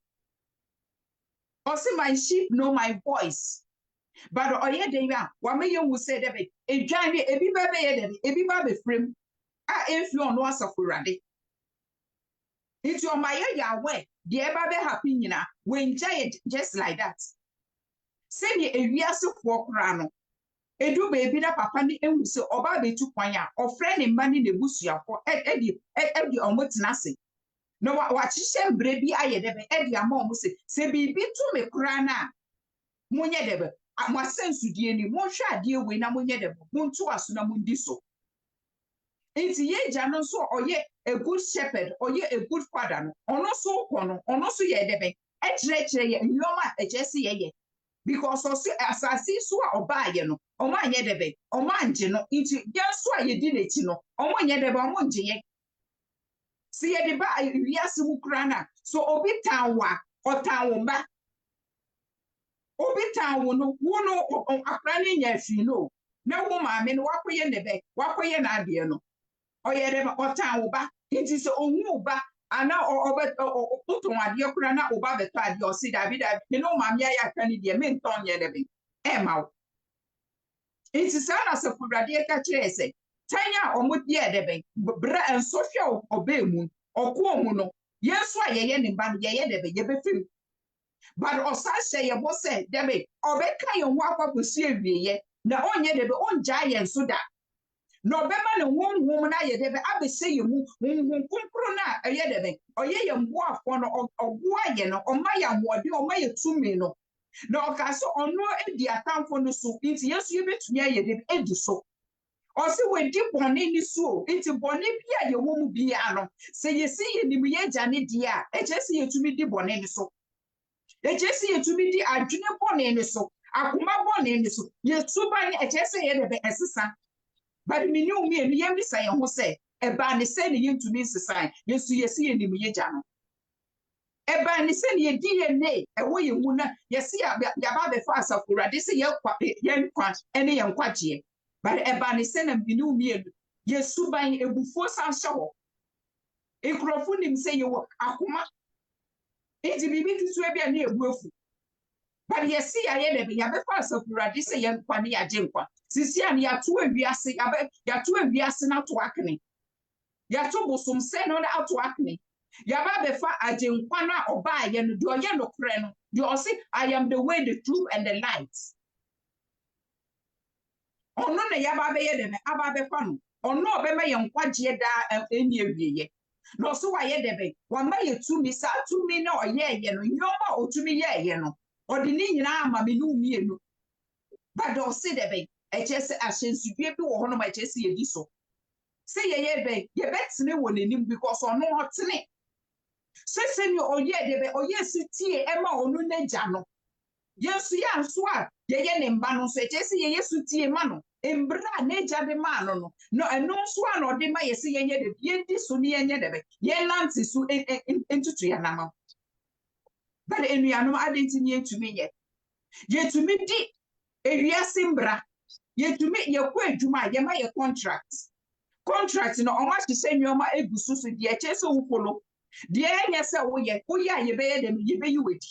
Osi my sheep know my voice. But oye de ya, wa me ye wu say debe, edwan bi ebi ba be ye debe, ebi ba be frem. A enfi ono asapurade. It's your my ya we, de eba be happy nyina, when giant just like that. Say ye ewiase fo kra no. Edu baby na papa ni enwu se oba be tu kwan a, ofre ne mma ni nebusuafo, edi omotenase. No, wachiche mbre bi aye debe edi ama omu se bibi tu me kura na munye debe mo sensu die ni mo hwa ade we na munye debe muntu aso na mundi so enti ye ja no so oye a good shepherd oye a good father no ono so kono ono so ye debe e kire ye nyoma e jesi ye because osi asasi so a oba ye no omo anye debe omo anje no enti ye so a ye di nechi no omo anye debe omo nje ye si ye de ba wiase mu krana so obi tanwa otanwo obi tanwo no wo no akra ne nya fi no na wo ma me no wakoye ne be wakoye na ade no oye de otanwo ba nti so onwu ba ana obe oton ade kra na oba beto ade o si da bi me no ma me ya akra ne de me nton ye de be e ma wo nti sa na se fubrade ka kire se tanya omudi e de be bra enso hwe oba emu okwo mu no yesu ayeye ne ba ye de be ye be fim but osa hye ye bo se de be obeka ye ho akwakosi ewieye na onye de be onja ye nso da na obema ne honhom na ye de be abese ye mu honhom kunkuru na ye de be oye ye mbo afo no ogboa ye no oma ya nwode oma ye tumi no na okaso ono edi atamfo no so nti yesu ye betumi aye de be edi so Osi we di bone ni so nti bone bia ye wo mu bia no se ye si ye nim ye jane dia e je si ye tumi di bone ni so e je si ye tumi di adwene bone ni so akoma bone ni so ye suba ni e je si ye de be esesa but me ni umi enu ye bisa ye ho se e ba ni se ni ye tumi sesa ye su ye si ye nim ye jano e ba ni se ni ye di ye ne e wo ye mu na ye si ya ba be fa asafurade se ye kwa ene ye nkwaje but ebani sena binu mielu yesu ban ebufo san hye ekrofo nim se ye wo akoma enti bibi tutu e bia na ebuafu but yesi ya ye de ya be fa asafurade se ye nkwa ne ya je nkwa sisi an ya to awiase ya to awiase na to akne ya to bosom se no na to akne ya ba be fa aje nkwa na oba ye no de oye no kre no de o se I am the way the truth and the light ono na ya ba be ye de me aba be fa no ono obema ye nkwaje da eni ewieye no so wa ye de be wa ma ye tumi sa tumi na oye ye no nyoma otumi ye ye no odi ni nyina ama me no mienu ba do se de be e chese ahensudue bi wo ho no ma chese ye di so se ye be ye betene wo nenim because ono hotene se ni oye de be oye sitie e ma onu na gya no yesu ya nso a ye ne mba no so chese ye yesu tie ma no Embra neja de man no and no swan or de my see any de yendi suni any de ye lands is into trianama. But in Yanum adding to me yet to me di a ria simbra yet to me your quay to my yama your contracts. Contracts no much to send your my egusus with the HSO follow. The yes, oh yeah, you bear them, you pay you with.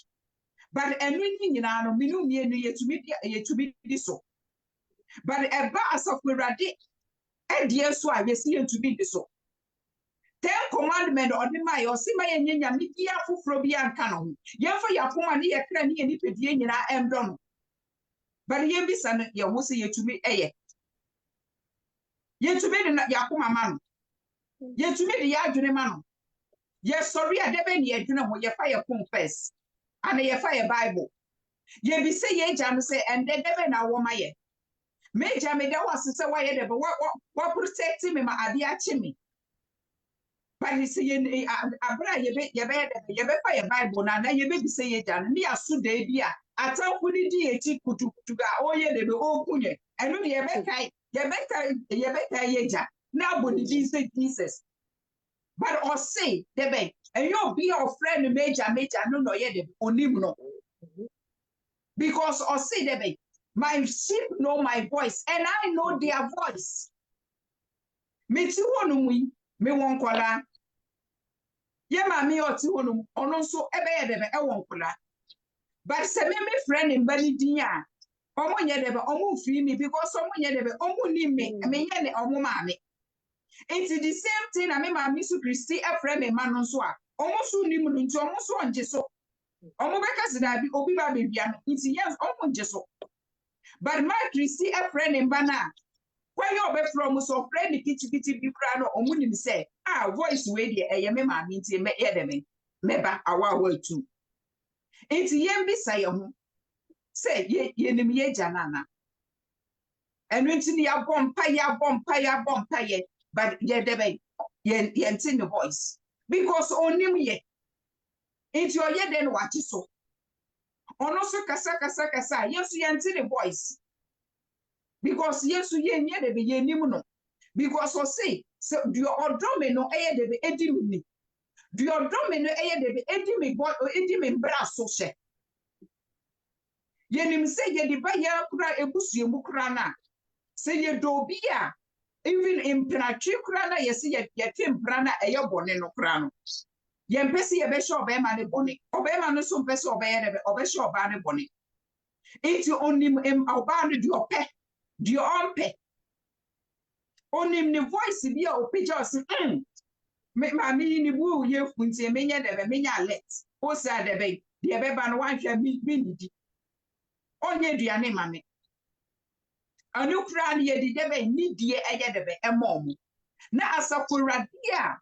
But and winning in our minimum yet to be this so. But a bass of Miradi, and dear so I see you to be this so. 10 commandment or the my or see my and Mikia Fufrobia and Canon. Yen for your woman, ye cranny and if I am done. But ye be son, you will see you to be a ye to be the Yakuma man. Ye to me the Yadune man. Yes, sorry, I never near you know your fire confess. And your fire Bible. Ye be say ye jam say and then never now woman ye. Major me that was to say why you but what protecting me my idea chimney. But he say abra ye be fire Bible na ye be say ye jam ni asu de bia atan kudi di eti kutu ga oye de be okunye enu ye be kai ye ja na body Jesus. But or say debe and you be your friend major no ye de onim no. Because or say debe my sheep know my voice and I know their voice. Me ti wonu wi me won kola. Ye ma me o ti wonu ono so ebe ye debe e won kola. But se me friend in bani din a omo nye debe omo fi me because omo nye debe omo ni me ye ne omo ma me. It's the same thing I mean my Miss Christy a friend me man so a omo so ni mu nti omo so onje so. Omo beka se da bi obi ba be bia no nti yes omo onje so. But my Christy a friend in bana when you be from so friend kitty bi kra no omo nim say voice we dey eye me ma mi nti me ye de me ba awa tu. Nti yem bi say ho say ye nim ye janana. Enu nti ni ya bompa ye but ye debe ye nti the voice because onim ye nti oye den wati so ono so kasa yesu ye nti the voice because yesu ye nye debe ye nim no because o say so do odome no eye debe edi mi do odome no eye debe edi mi bra so she ye nim say ye de ba ya kura ebusu emu kura na say ye do bia even in Prana, you see your team Prana, a your bonnet no crown. Yen Pessy a besho of Emma bonnet, Obama no some peso of Besho Banner bonnet. It's only Albano do your pet, do your own pet. Only the voice be your pictures. Make my meaning woo you when say many of many let. O sad the babe, the Abeban wife have been. Only the anime. A new crown ye the debe need ye debe a mom. Na asafuradia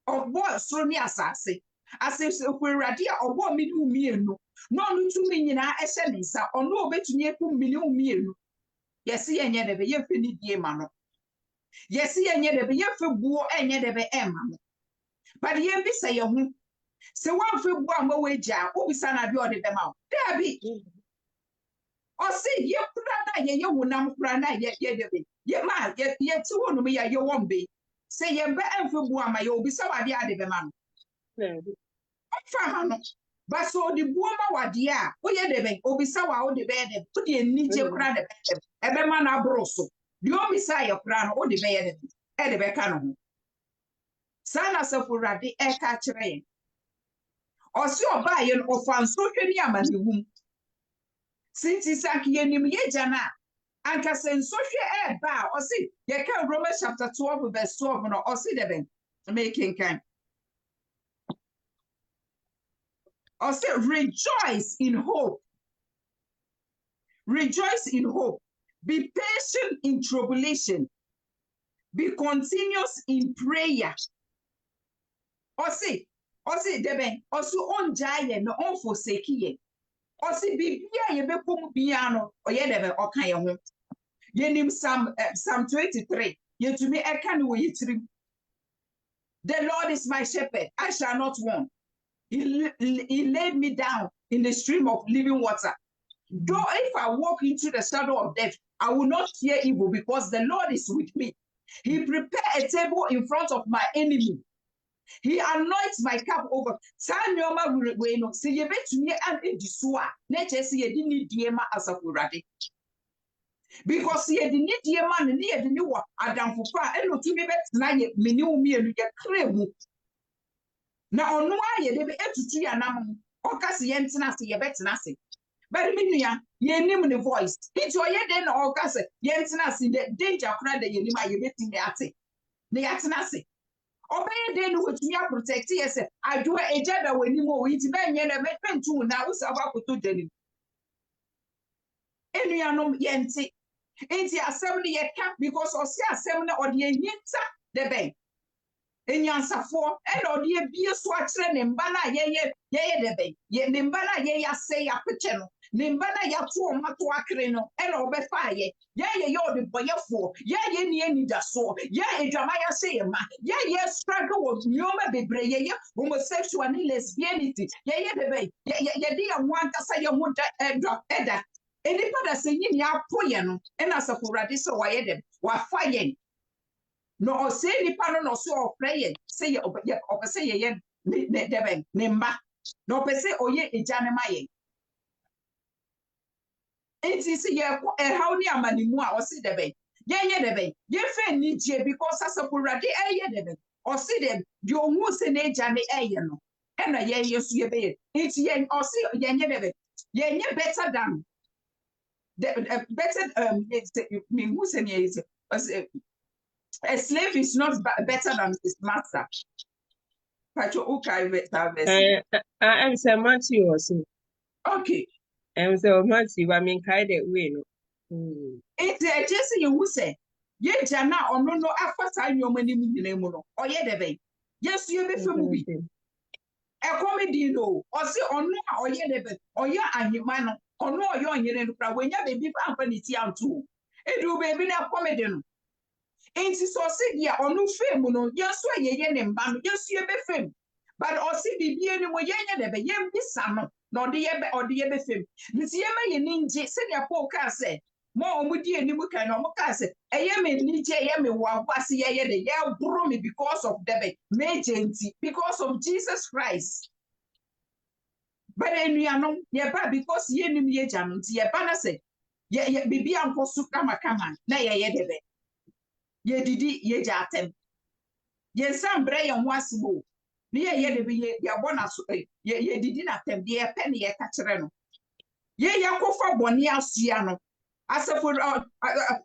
or boy so near assassin. As if radia or what me do me no. No to me in our essence or no bet to near 2 million meal. Yes, see any debe ye finny ye mano. Yes, see any debe ye for boor and ye debe emma. But ye be say your home. So one for one way jar, who be son of your de them out. There be. Or say ye prana ye wunam prana ye ma ye 2 no me ye won be say ye be enfu bua ma ye obi sa wade ade be man ofa ha no but so the bua ma wade a wo ye de be obi sa wa wo de be de to de ni je kura de be e be man abro so de obi sa ye kura no wo de be ye de e de be ka no ho sana safurade e ka kire ye o si oba ye no ofa nso hwani amane wum since Isaki yenim ye jana anka senso hwe ba o si ye kan Romans chapter 12 verse 12 no o si deben making kan o si rejoice in hope be patient in tribulation be continuous in prayer o si deben o su onjaye no on forsake ye o si bibia ye be kom bia no o ye debe o kan ye ho ye nim Psalm 23 ye to me e kan wo yitrim the Lord is my shepherd I shall not want he laid me down in the stream of living water though if I walk into the shadow of death I will not fear evil because the Lord is with me. He prepared a table in front of my enemy. He anoints my cup over. Sanyoma we no see ye betumi an edisua. Nature see ye didn't diema as a kurade. Because ye didn't diema and near the new Adam Fupa and no to me bet na ye menu me and ye cremu. Now on why ye debe etutu ya nam okasi yentina se ye betina se. But minia ye nim the voice. It's your ye den okase yentina se the danger kra de ye nima ye betini ate. Ne yatina se. Obey den with me protect yes. I do a jada when you mo it ben ye na mepen tu na usa ba kuto deni. Enuanom yente. Enti asem ne ye ka because osi asem na ode yinta de ben. Enyansafo e na ode bie so akere ne mba na ye de ben. Ye ne mba na ye say apeche no. Ne mba na ya to o mato akere no e na obefa ye ye ode boyefo ye ni anida so ye edwama ya say ma ye struggle with nyoma bebre ye homosexual and lesbianity ye de ben ye de want asa ye ho eda enipa da se nyini apoye no e na saforade so wa ye dem wa fa ye no o se nipa no so o pray say ye o say ye ne de ben ne mba no pese oye ejane ma ye. Enti si ye how ni amanimu a osi debe ye debe ye fe ni je because asapurade ye debe osi dem di ohun se na eja ne ye no e na ye so ye be enti ye osi ye debe ye better than the better me who say is a slave is not better than his master. Pacho ukai better. I'm saying Matthew also. Okay. I'm saying Matthew, I mean, kind of way. It's a Jesse you say. Ye jana ono no afasa nyoma ni mu nyina mu no oye debe yes you be femu bi e comedy no o se ono a oye debe oye ahima no ono oye onyere no pra wenya bebi fa ampa ni ti antu edu bebi na comedy no enti so se dia ono femu no yeso ye ne mba no yeso ye be femu but o se bibie ni mo ye debe ye bisa no na ode ye be femu nti ye ma ye ninje se dia Paul ka se mo omudi enimu kan no mo ka se eye me nije eye me wa kwase ye de ye bro me because of debe megenti because of Jesus Christ. But enuanom ye ba because ye nim ye janu nti ye ba na se ye bibi ankosu kama na ye debe ye didi ye jatem ye sambre ye ho asebo ni ye debe ye bona so ye didi na tem de ye pe ne ye ka kire no ye yakofa boni asua no asafo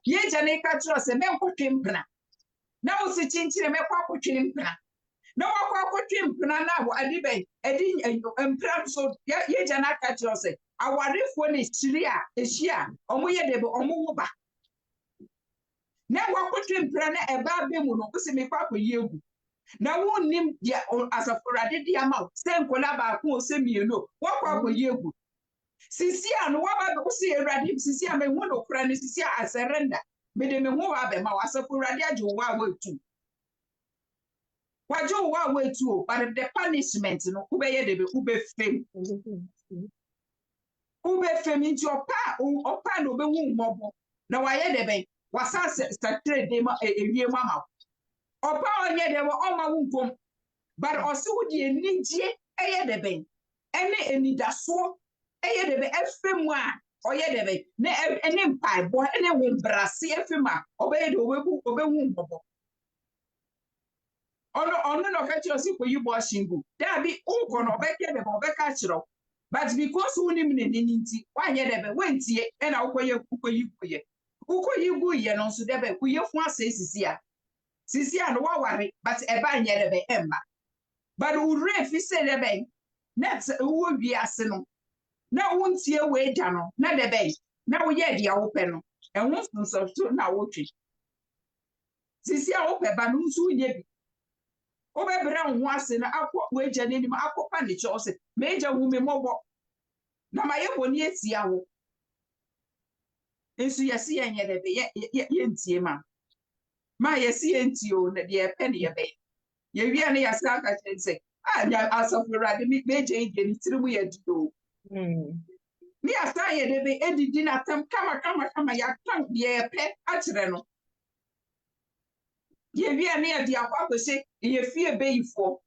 ye jane ka tro se me nkotwe mpena na wo se chinchire me kwa akotwe mpena na wo kwa akotwe mpena na wo adibe edi mpena so ye jane ka tro se awarefo ne chiri a ehia omo ye debe omo wo ba na wo akotwe mpena na eba be mu no wo se me kwa akoye egu na wo nim ya asafo rade di ama se nkola ba ko o se mieno wo kwa akoye egu sisi ano waba be usi erade sisi a me hu no kra ne sisi a surrender me de me hu wa be ma wasapo erade ajo wa wetu wajo wa wetu o but the punishment no ubeye de be ube fem nti opa no be hu mmobo na waye de be wasa statre de ma ewie mama opa onye de wo oma wu nkom but osi wo de enije eye de be ene enidaso eye debe efemu a oye debe ne ene mpai bo ene wo brase efemu a obeye de obehu mbobo ono no ka chi osi koyi bo shingu da bi unko no obeke debe obeka chiro but because woni mne nti wanye debe wentie ena ukoyi guye no so debe kuye fu ase sisi a no waware but eba nye debe emma but ure fi se debe net wo wi ase no na wontie we da no na de be na wo ye dia wo pe no ehun so so na wo twi sisi a wo pe ba no nsu nye bi wo be bra ho ase na akọ we gya n'anim akọpa ne cho se meja wu me mobo na ma ye boni etia wo ensu yesi ye nye de be ye ntie ma yesi ye ntie o na de pe ne ye be ye wi ne yasa aka se ya asofo rade mi meja ije ni tirimu ye dido Me asa ye de be edidi na tam kama ya kan ye pe akyerɛ no. Ye wi ane ye de akwa kwese ye fie beyifo.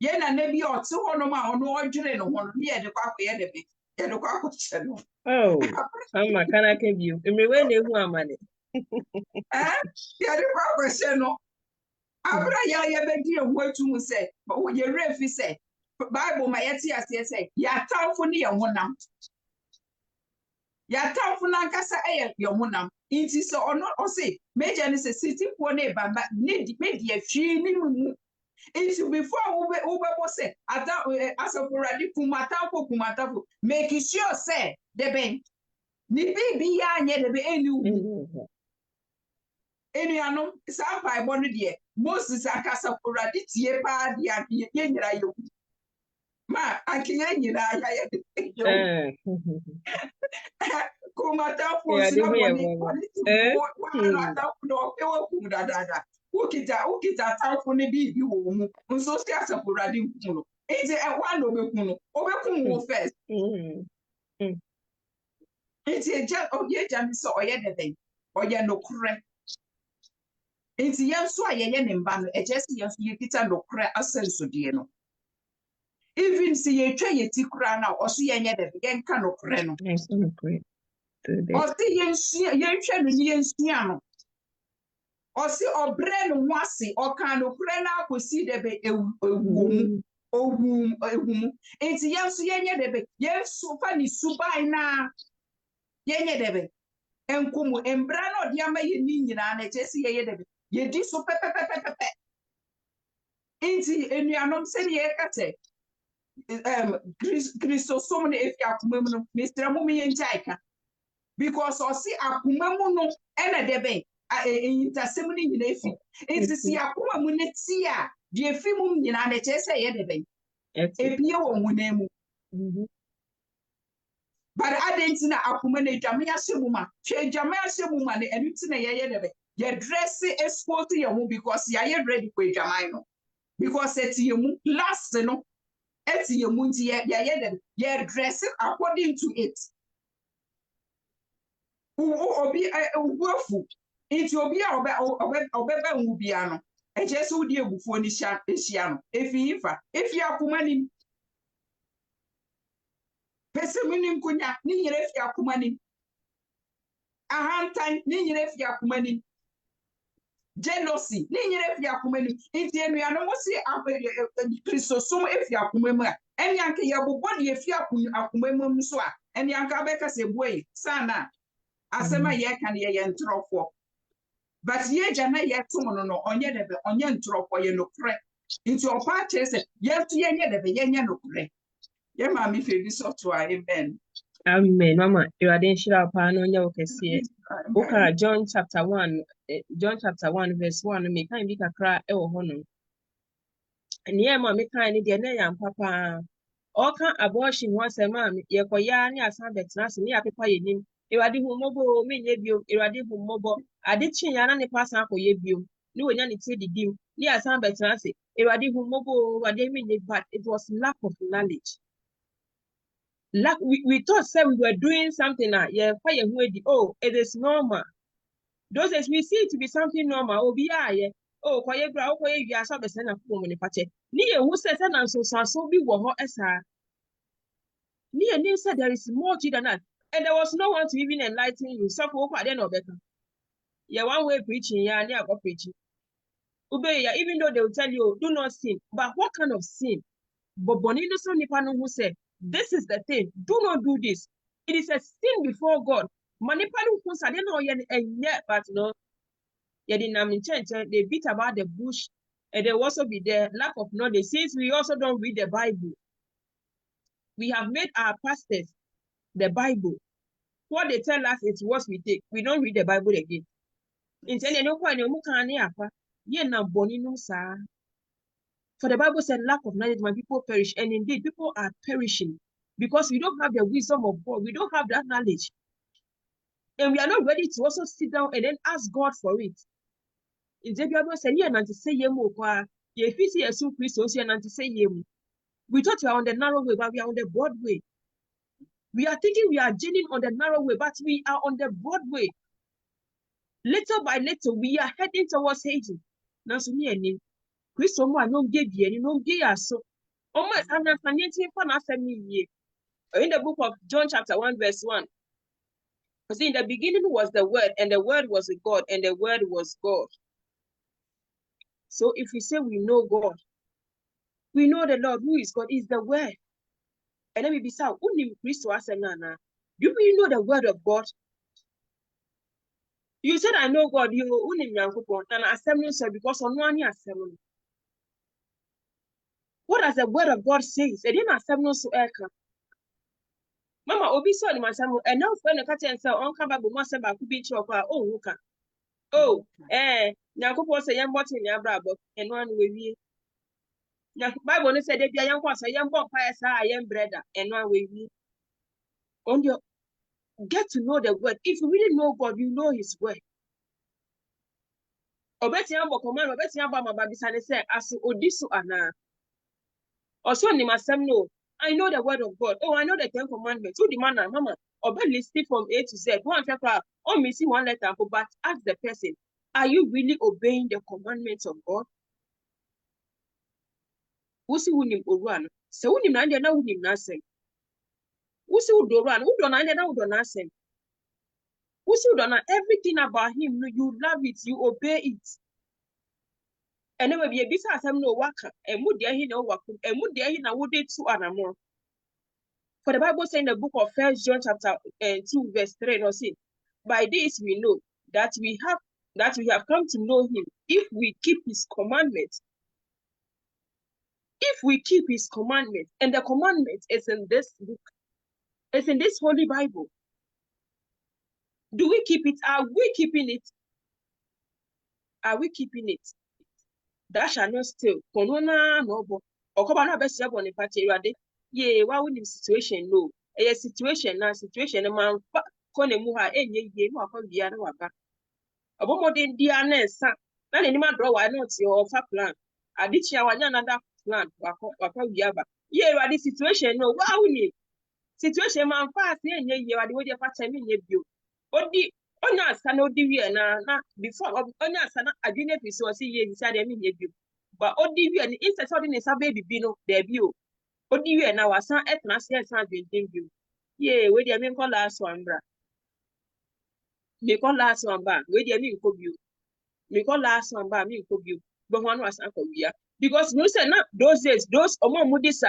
Ye na na bi ɔte hɔ no ma ɔno ɔdwere no ho no ye de kwa ye de be. Ye de kwa kyerɛ no. Oh, ama kana ke bio. Emrewe na ehu amane. Ye de kwa kyerɛ no. Abra ya ye be di ehu atum sɛ, ye refi sɛ Bible ma yɛte aseɛ sɛ yɛatamfo ne yɛn honam. Yɛatamfo nankasa ɛyɛ yɛn honam. Nti sɛ ɔno ɔse meja ne sɛ sitifoɔ ne bamba ne di ahwie ne mu. Nti before wobɛbɔ sɛ asafo Awurade kumatamfo make sure sɛ dɛbɛn ne biribi yɛ anyɛ dɛbɛ ɛni wu. Enuanom saa mpaebɔ no deɛ Moses akasa Awurade tie paa deɛ yɛn nyinaa yɛwu. Ma ankinya nyinaa ya de kumata force na boni dada ukita tanfo ne bi wo mu nso si asafo Awurade nkum no enti one obekun no obekun wo first enti eja mi so oye deden oye nokure enti yenso ayeye ne mba no eje si yenso yekita nokure asenso de no. Even si ye twa ye ti kura na oso ye nye de ye nka no kure no. Yes, no kure. O si ye hwe no ni ye nsua no. O si obre no ho ase o kan no kure na akosi de be ewum ohum enti ye nso ye nye de be ye su fa ni subai na ye nye de be enkumu embra no de ama ye ni nyina na che si ye de be ye di so pepepepepe enti enuanom se ye kate Christosom ne efi akumemu no Mr. Mumi yenjaika because osi akumemu no ena debe intasem ni nyina efi enti si akumemu ne ti a de efi mum nyina na chese ye debe ebie wo munemu but adenti na akuma na dwame ahyemuma hwe dwame ahyemuma ne enuti na ye debe ye dress expose ye ho because ye ready for dwame no because eti ye mu last no eti ye munti ye dress according to it. Obi ubuafu inti obi a obeba nwubia no eje se wudi ebufuo ni hia no efi ifa efi akuma nim pesemini nkunya ni nyere efi akuma nim ahantan ni nyere efi akuma nim jealousy ni nyere efi akuma nim inti enua no mo si Christosom efi akuma mu a eni anke ye bobɔ de efi akuma mu so a eni anka beka se boy sana asema ye kan ye ntrofo but ye jana ye tum no onye debe onye ntrofo ye no kre inti opa chese ye tu ye nye debe ye nye no kre ye ma mi fe bi so to amen mama Awurade nhyira pa no nya okese oka John chapter 1 verse 1 me kan bi kakra e wo ho no ene ma me kan ne de na ya mpapa oka abortion ho asema ye koya ne asan betena se ne ya pepa ye nim Awurade hu mobo me nye bio Awurade hu mobo ade chi ya na ne pasan akoye bio ne wonya ne tie didim ne asan betena se Awurade hu mobo Awurade me nye but it was lack of knowledge. We thought say we were doing something yeah, oh, it is normal. Those days we see it to be something normal. Oh, be yeah. Oh, quiet bra, oh, quiet, you are so beside a woman in Pache. Near who says and so be what as her. Near name said there is more to than that. And there was no one to even enlighten you. So for what then or better. Yeah, one way preaching, yeah, near go preaching. Obey, yeah, even though they will tell you do not sin. But what kind of sin? But Bonino son Nipano who said, this is the thing. Do not do this. It is a sin before God. Manipanu who said, no, yet, but no, yet in they beat about the bush, and there will also be the lack of knowledge. Since we also don't read the Bible, we have made our pastors the Bible. What they tell us is what we take. We don't read the Bible again. For the Bible said, lack of knowledge, my people perish. And indeed, people are perishing because we don't have the wisdom of God. We don't have that knowledge. And we are not ready to also sit down and then ask God for it. In the Bible said, we thought we are on the narrow way, but we are on the broad way. We are thinking we are journeying on the narrow way, but we are on the broad way. Little by little, we are heading towards Haiti. Now, so me and Christo mo no give ye no give us so. Almost I'm not financially in the book of John chapter 1 verse 1. Because in the beginning was the word, and the word was with God, and the word was God. So if we say we know God, we know the Lord who is God is the word. And then we be say, Christo asenana. Do you know the word of God? You said I know God, you unim yankopon, and assembly said because on one assembly. What does the word of God say? It didn't assembly so eka. Mama obi so ni masamu and now when the catch say on come back but must back be chop oh who can nyankopon say yam bot in abrabo and one we Bible no say dey bia yam kwasa yam bon pa sa yam brother and one we on your get to know the word. If you really know God, you know his word. Obeti yam bo command obeti yam ba mababisa ne say as odisu ana also ni masam no I know the word of God. Oh, I know the 10 commandments. Who the man and mama? Or be listed from A to Z. One paper, or missing one letter, but ask the person, are you really obeying the commandments of God? Who see who him run? So who him na who him nothing? Who see who do run? Who don't who do nothing? Who see who don't everything about him? You love it, you obey it. And then be a business no worker, and would there he no work, and would there he na would it 2 and more. For the Bible says in the book of 1 John chapter 2 verse 3, no see. By this we know that we have come to know him if we keep his commandments. If we keep his commandments, and the commandment is in this book, it's in this holy Bible. Do we keep it? Are we keeping it? Are we keeping it? That shall not steal. Konona no. Okoba na best yabo ni party rade. Ye, why would the situation no? A situation na situation man kone muha enye ye no akon bia na waka. Obo modern dia na esa. Na ni ma draw why not your plan. Adichia wanya another plan waka bia ba. Ye rade situation no. Why would ni? Situation man fast enye ye rade we dey fa temi nye bio. Odi onya asa na odi wi na before onya asa na adwene fi so si ye bisa dem nye bio. But odi wi ni instead of the sa baby bi no there bi o. Odi wi na wasan etna se san dwendwen bio. Ye we dey me call last one bra. Me call last one ba we dey me nko bio. Me call last one ba me nko bio. But one was anko bia. Because you say na those days those omo mu dis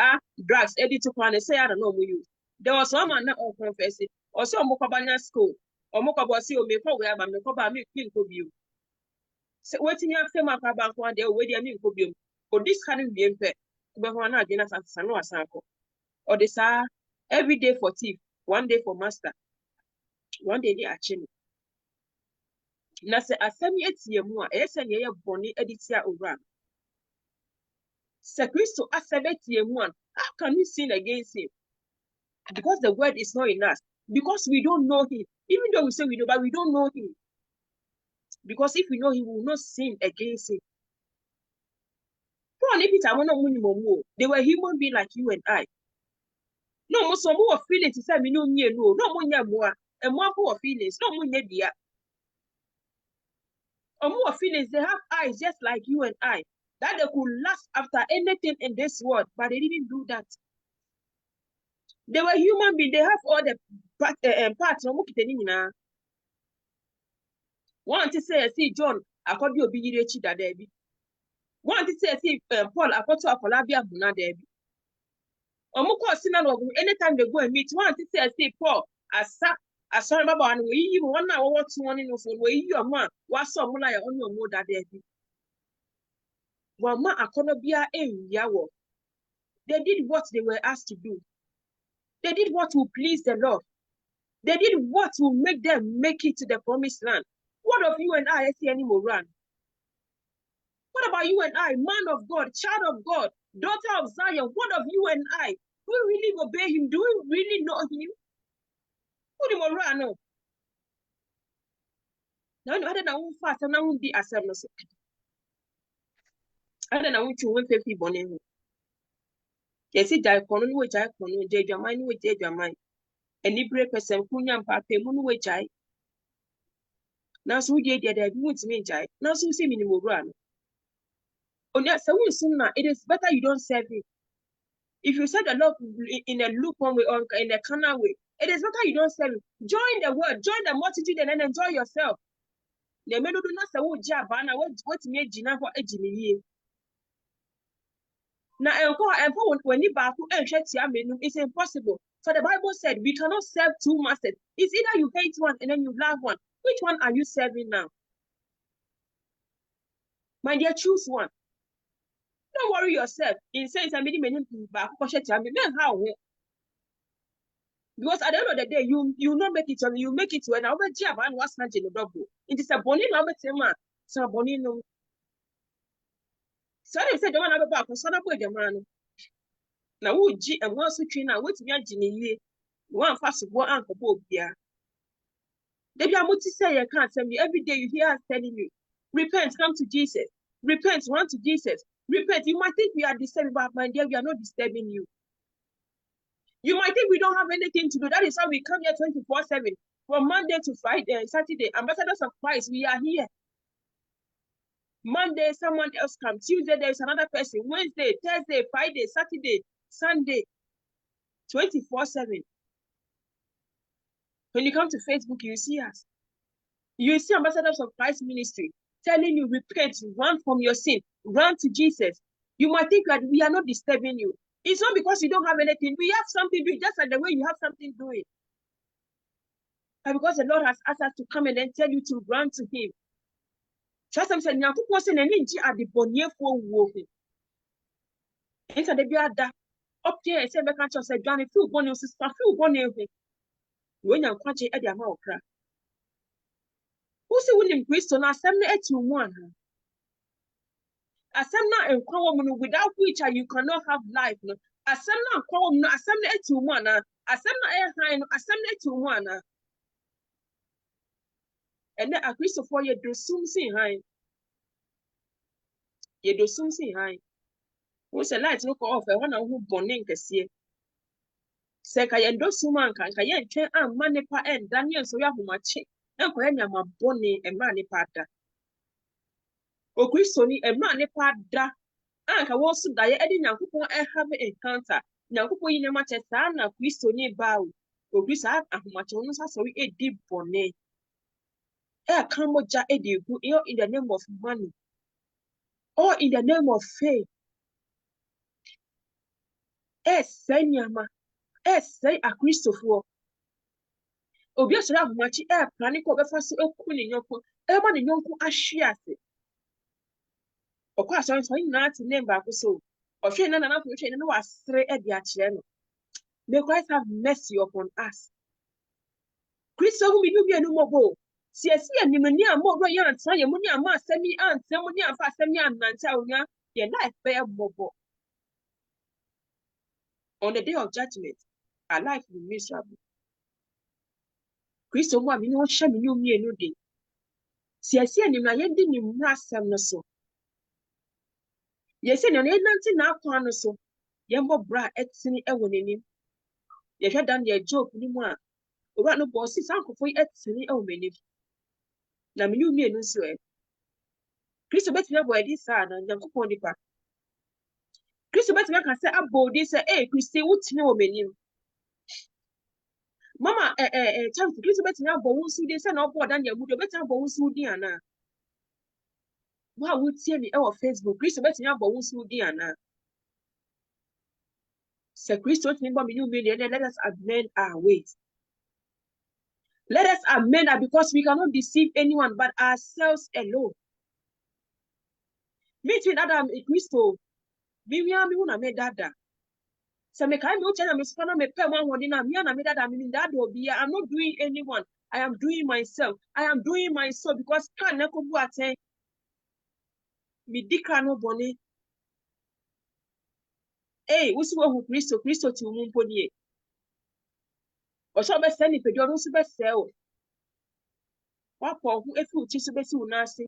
drugs edit to plan say I don't know mu use. There was one man na on confess it. Also omo kwabanya school. Omo kwabosi o me kwa we aba me kwa ba me nko bio. So wetin you after my bank one day we dey me nko bio. For this kind be mpe. Be one na agena san no asanko. Or this every day for thief, one day for master. One day they achieve. Na se asemi etie mu a ese ne ye boni editia over. Se Christo asebeti mu an, how can we sin against him? Because the word is not in us. Because we don't know him. Even though we say we know, but we don't know him. Because if we know him, we will not sin against him. They were human beings like you and I. No, most of more feelings to say me no more. And more feelings, no more dia. Or more feelings, they have eyes just like you and I. That they could last after anything in this world, but they didn't do that. They were human beings, they have all the parts. One to say, see John, I could be obedient to that Debbie. One to say, see Paul, I could talk for Labia Buna Debbie. Anytime they go and meet, one to say, see Paul, I saw him about we even 1 hour, what's one in the phone, where you are one, what's some like on your mother Debbie. Well, ma akonobia yawo. They did what they were asked to do. They did what will please the Lord. They did what will make them make it to the promised land. What of you and I see anymore run? What about you and I, man of God, child of God, daughter of Zion? What of you and I? Do we really obey him? Do we really know him? Who do you run? No, I don't know fast and I won't be as I don't know which you will pay people. Yes, it died for no which I can judge your mind with judge your mind. Any break person kunyam papa munu we jai. Now so we did there won't mean jai. Now so see minimum run. On that so it is better you don't serve it. If you serve the Lord in a lukewarm way or in a carnal way, it is better you don't serve it. Join the word, join the multitude and then enjoy yourself. The men do not say what jabana what made Gina for a genie. Now when you back it's impossible. So the Bible said we cannot serve two masters. It's either you hate one and then you love one. Which one are you serving now? My dear, choose one. Don't worry yourself. In sense, I'm meaning back how. Because at the end of the day, you not make it on you make it when I over job and what's not in the double. It is a bonny number tema. So bonny no. So they said the one about back son of the man. Now would G and one switching now what's me Jimmy one fast one uncle Bob here. They are multi say I can't send you every day you hear us telling you. Repent, come to Jesus. Repent, run to Jesus. Repent. You might think we are disturbing, but my dear, we are not disturbing you. You might think we don't have anything to do. That is how we come here 24/7. From Monday to Friday, Saturday, ambassadors of Christ, we are here. Monday, someone else comes. Tuesday, there is another person. Wednesday, Thursday, Friday, Saturday, Sunday, 24/7. When you come to Facebook, you see us. You see ambassadors of Christ ministry telling you, repent, run from your sin, run to Jesus. You might think that we are not disturbing you. It's not because you don't have anything. We have something doing, just like the way you have something doing. But because the Lord has asked us to come and then tell you to run to Him. Trust Him, said, "Nyanku person energy at the bonnier for walking." Inside the biada up there, I said, "I can't just say, Johnny, few bonny, sister, few bonny." When you're quite at the amount. Who say when in Christo now, 781? Assembly and woman without which you cannot have life. No, assembly and woman, assembly 81, assembly high, assembly 81. And then a Christopher, you do soon see high. You do soon see high. Who's a light look off a one who bonning can see. Seka yendo suman kan kayen train and manipa and Daniel so ya humachi. And Korea ma bonnie and manipada. O Christoni and manipada. Anka was so die Eddie Nakupo and have an encounter. Nakupo in a match as Anna Christoni bow. O Grisa and Machonos has a deep bonnet. Air Kamoja Eddie who in the name of money. Or in the name of faith. Senyama. Say a Christopher. Obviously, have much air planning over first opening your money yonko ashiase. Of course, I'm saying not to name back so. Or train and enough to train and was straight at the channel. May Christ have mercy upon us. Christo will be no more. See, I see a pneumonia more royal and try your money and mass semi aunt, semi and fast semi and Nantauna, your life bear mobile. On the day of judgment, our life will be miserable. Christo, one, you know, shame you me no day. See, I see a pneumonia didn't last some so. Yes, and an nanti na kwano so. Yambo bra etsini ewonenim. Ye hwe dan ye joke ni mu a. Oba no boss sankofo etsini ewonenim. Na me yu enu so e. Kristo betina boy di sa na Nyankopon nipa. Kristo betina ka se abodi se Kristo wutini ewonenim. Mama chance Kristo betina bo wunsu di se na obo dan ye mudo betina bo wunsu di ana. Wa wutie mi e Facebook Kristo betina bo wunsu di ana. Se Kristo tini bo me yu let us amend our ways. Let us amend that because we cannot deceive anyone but ourselves alone. Meeting Adam in Christo, we will make that. So me kind of tell me spana me pay one na me na me that I mean that will be I'm not doing anyone. I am doing myself. I am doing myself because can na ko bu aten me dikra no bone. Usi wo Christo ti mu mponi e. O so be send pedo no so be se o. Wa po hu efi uti so be si unase.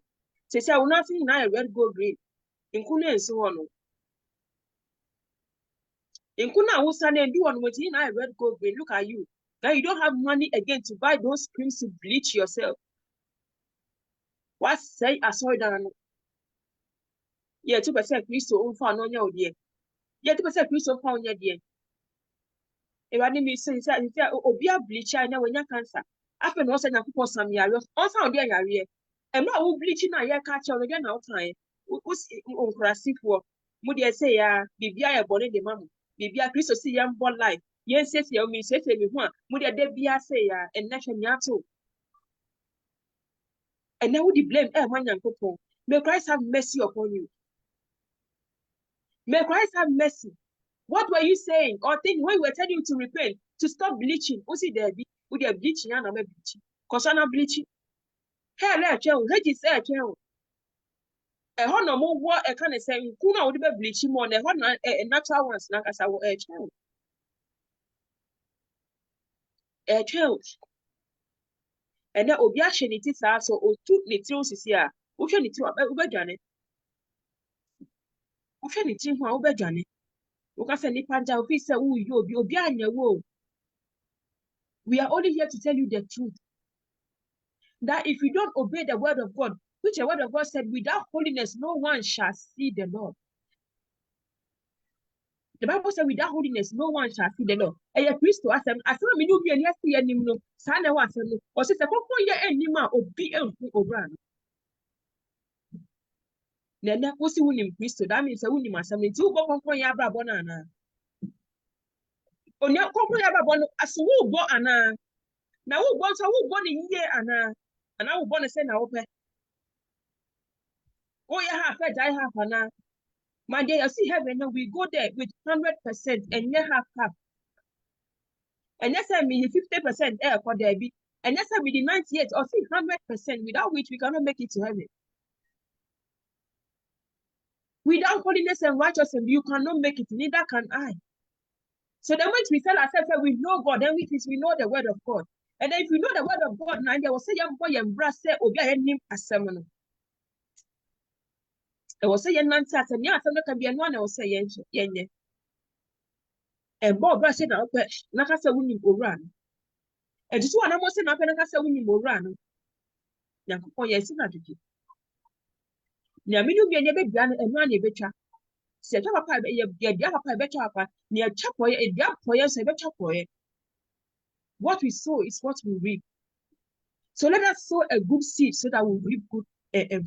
Se se unase na red go green. Nkunu enso ho no. Nkunu awusa na ndi won wati na red go green. Look at you. Now you don't have money again to buy those creams to bleach yourself. What say I saw that? Yeah, 2% Christo found on your dear. Yeah, 2% Christo found your dear. If I didn't say, Obia bleach, I know when you cancer. After no saying, I put some year, also dear area. And what will bleaching a year catch on again out time? Who's on for Moody say, Bibia bonnet the mamma. Bibia Christo see young born life. Yes, yes, you mean, say, me one. Moody de Bia say, and national yato. And now would you blame one young couple? May Christ have mercy upon you. May Christ have mercy. What were you saying? Or things when we were telling you to repent, to stop bleaching? Who's it there? Would you bleaching? I'm not bleaching. Because I'm not bleaching. Hey, let you, let you say, a honor more what I can say, Kuna would be bleaching more than a natural ones, like as I will a child. A child. And then Obiashin it is also, or two liters is here. Who can it to a Janet? Who can it to over Janet? Who can send the panja officer who you be Obian your woe? We are only here to tell you the truth. That if you don't obey the word of God, which the word of God said, without holiness, no one shall see the Lord. The Bible said, without holiness, no one shall see the Lord. And yet, Christ to us, I saw me no be any see any no. Sana was no. Or says, "I can't find any man or be a run." Then that was winning Christ. That means a winning myself. You go on for your brabona. On your company, as who bought Anna. Now, who bought who born in year Anna. And I will born a send open. Oh, yeah, I have Anna. My dear, I see heaven, and we go there with 100% and you have half. And yes, I mean 50% air for there be. And yes, I mean 98 or 100%, without which we cannot make it to heaven. Without holiness and righteousness, you cannot make it, neither can I. So then when we tell ourselves that we know God, then we know the word of God. And then if we know the word of God, now they will say, young boy and brass say, Obi, I name a sermon. They will say, young Nancy, and yes, I'm not going to be a one, I will say, yen. And Bob Brass said, like I said, we need to run. And just one, I'm saying, like I said, we need to run. Now, yes, not to do. Now, we do be a baby and run a better. Say, Papa, you have a better near Chapoy, a gap for us, a better boy. What we sow is what we reap. So let us sow a good seed so that we reap good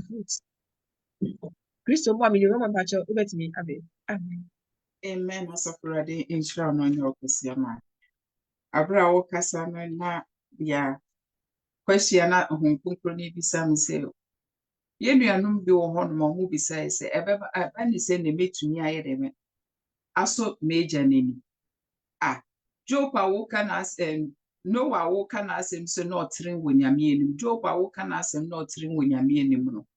fruits. Christo, I mean, Roman Pacho, over to me. Amen. Amen. Asafurade inshira no nyo kwesiama. Abra wo kasa no na ya kwestia na honkonkro ni bisa me se. Ye nuanum bi wo ho no mo bisa se ebeba ani se ne metumi aye de me. Aso meja neni. Jopa wo kana asem Noah wo kana asem se no otren wonyame enim. Jopa wo kana asem no otren wonyame enim no.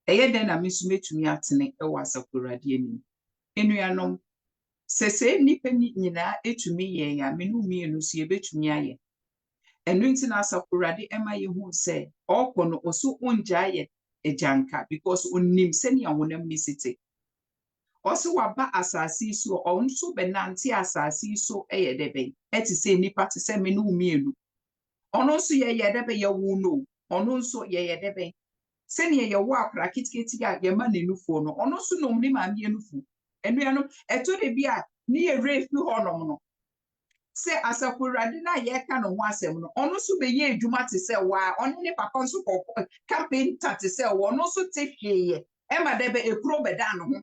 Eye den na me so metumi atene e wa Asafurade enim. Enuanom sese nipa nyina etumi yen ya menu mienu so yebetumi aye enu nti na Asafurade ema ye hu se okono oso onja aye ejanka because onnim se ne ahonam ni site oso waba asase so onso benante asase so eye debe eti se nipa te se menu mienu ono so ye debe ye wu no ono so ye debe se ne ye wo akra kitiketi ga ye ma nenufuo no ono so nom ni ma mienufu enuano eto de bia ni ye refi honom no se Asafurade na ye ka no ho asem no ono so be ye adwuma te se wa ono ne papa so campaign te se wo ono so te hweye e ma de be ekuro beda no ho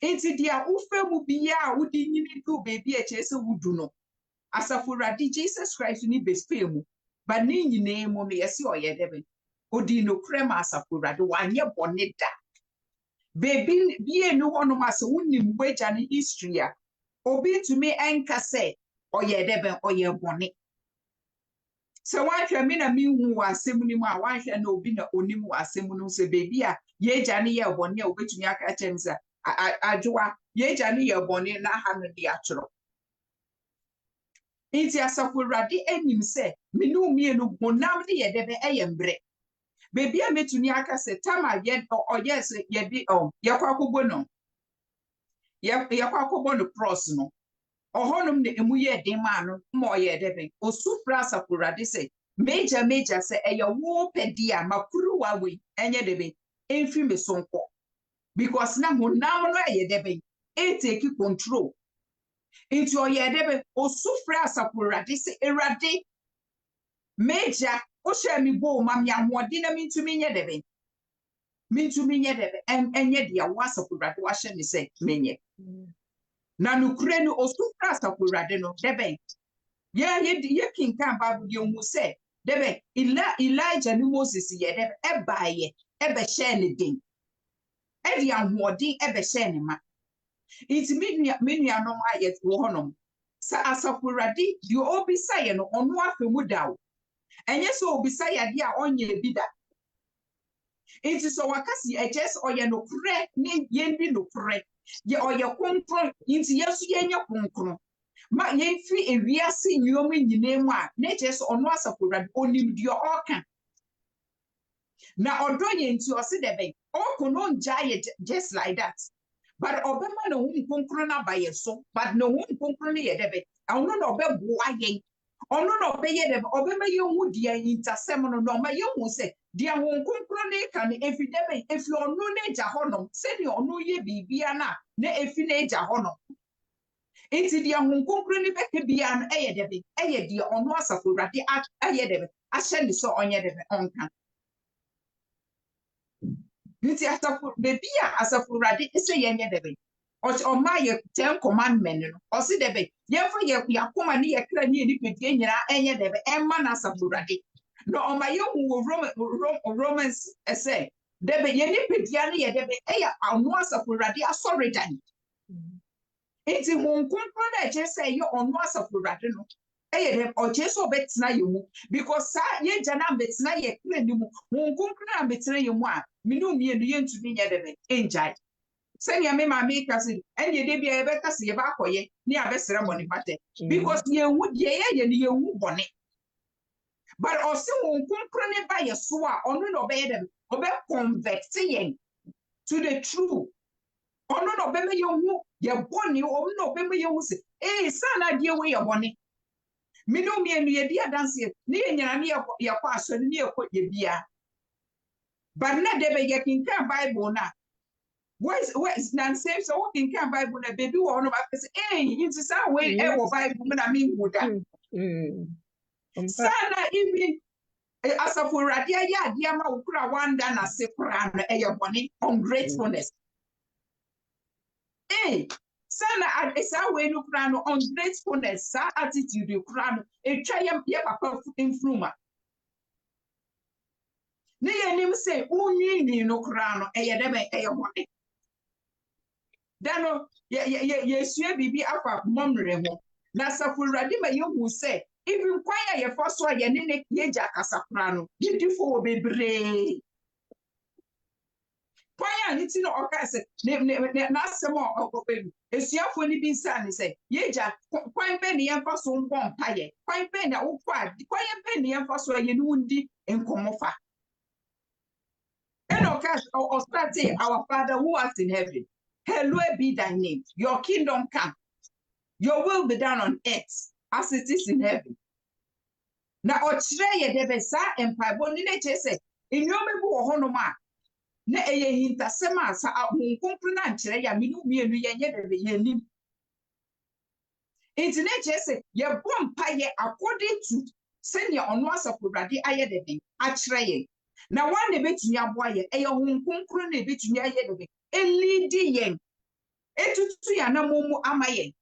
enti dia ufe mu bia wudi nyini du bebi e chese wudu no Asafurade Jesus Christ ni bespe mu ba ni nyine mu no yesi oye de be odi no krema Asafurade wa anye bone da baby be no one mas wunnim wager ni history a obi to me enka say oye deben oye bone so wan hwe me na me hu asem ni mu a wan hwe na obi na onim asem no so baby a ye gya ne ye bone a obetumi aka chem sa adwoa ye gya ne ye bone na ha no di atoro inti Asafurade enim say me no mienu bonam ne ye deben eyembre baby a metuni aka se tama ye o yes ye di yakwakobo no yakwakobo no cross no Ohonum ne emu ye den ma no mo ye debe osufra asafurade se major se eya wo pedi a makuru wa we enye debe enfi me sonko because na honam no ye debe e take control into oye debe osufra asafurade se erade major o share mi bo ma mi ahode na mintumi nye debe enye dia wa asafurade wa hye me se menye na nukure no osufra asafurade no debe ye kinkan Bible ye hu say debe Elijah ni Moses ye debe ebaye ebe share ne den e di ahodi ebe share ne ma it minua no aye wo honom sa asafurade you obi say no ono afemu dawo enye so obi say ade a onye bi da it is so wakasi ejes oye no kure ne yendi no kure ye oye konkron inti yesu yenye konkron ma yemfi ewiase nyomo nyine mu a nature so ono asafurade onim dio oka na odo ye nti o se debe okono njaye just like that but obema no hu konkron na baye so but no hu konkron ye debe ono no obeboa yen ono no obeye debe obema ye hu dia intasem no no ma ye hu se dia hu konkron ne ka ne efi debe efi ono na eja honom se ni ono ye bibia na efi na eja honom Inti dia hunkunkru ni beke bia no eye debe eye dia ono asafurade eye debe ahye ni so onye debe onka nti asafurade ese yenye debe o ma ye 10 commandment no o si debe ye fa ye yakoma ni ye kra ni pedie nyira enye debe emma na asafurade no o ma ye hu Romans ese debe ye ni pedia ni ye debe eye ono asafurade asoridan Iti hunkunkru na eje say ye onu asafurade no eye dem oje so betina ye mu because sa ye jana betina ye kra ni mu hunkunkru na betina ye mu a minu mienu ye ntumi nye dem enjai se ni me ma me kasi enye de bia ye be kasi ye ba akoye ni abesere boni pate because ye wu de ye ni ye wu boni but osi hunkunkru ne ba ye so a onu no be ye dem obe convert ye to the true ono no be me ye hu ye boni ono no be me ye hu se sana die we ye boni minu mienu ye dia danse ni ye nyana ni ye kwa aso ni ye ko ye bia but na de be ye kinka Bible na where's nan same so what kinka Bible na baby wo no ba say into sa we e wo Bible me na me huda sana even asafurade ya ade ama ukura wanda na se kura na e ye boni ungratefulness sana esa we no kura no ungratefulness sa attitude kura no etwa ye papa influma ne ye nim say unyi no kura no eye debe eye bone dano ye sua bibi afa momre ho na safurade ma ye hu say even kwaya ye fo so ye ne ye ja kasakura no ye difo bebre kwaya ni ti no oka se na asem okopem esuafo ni bi nsa ni se ye ja kwan be ne ye fa so mbọ mpaye kwan be na wo kwa kwaya be ne ye fa so ye ni wundi enkomofa and or start say our Father who art in heaven, hallowed be thy name, your kingdom come, your will be done on earth as it is in heaven. Na ochire ye debe sa empaibo ni ne chese inyome bu ohonoma na eye hintasema sa hunkunkru na nchire ya minu mienu yenye debe yenim inti ne chese ye bompa ye according to senior ono asafurade aye debe achire ye na wan betumi aboa ye eye hunkunkru na betumi aye debe elidi yen etutu ya na momu ama ye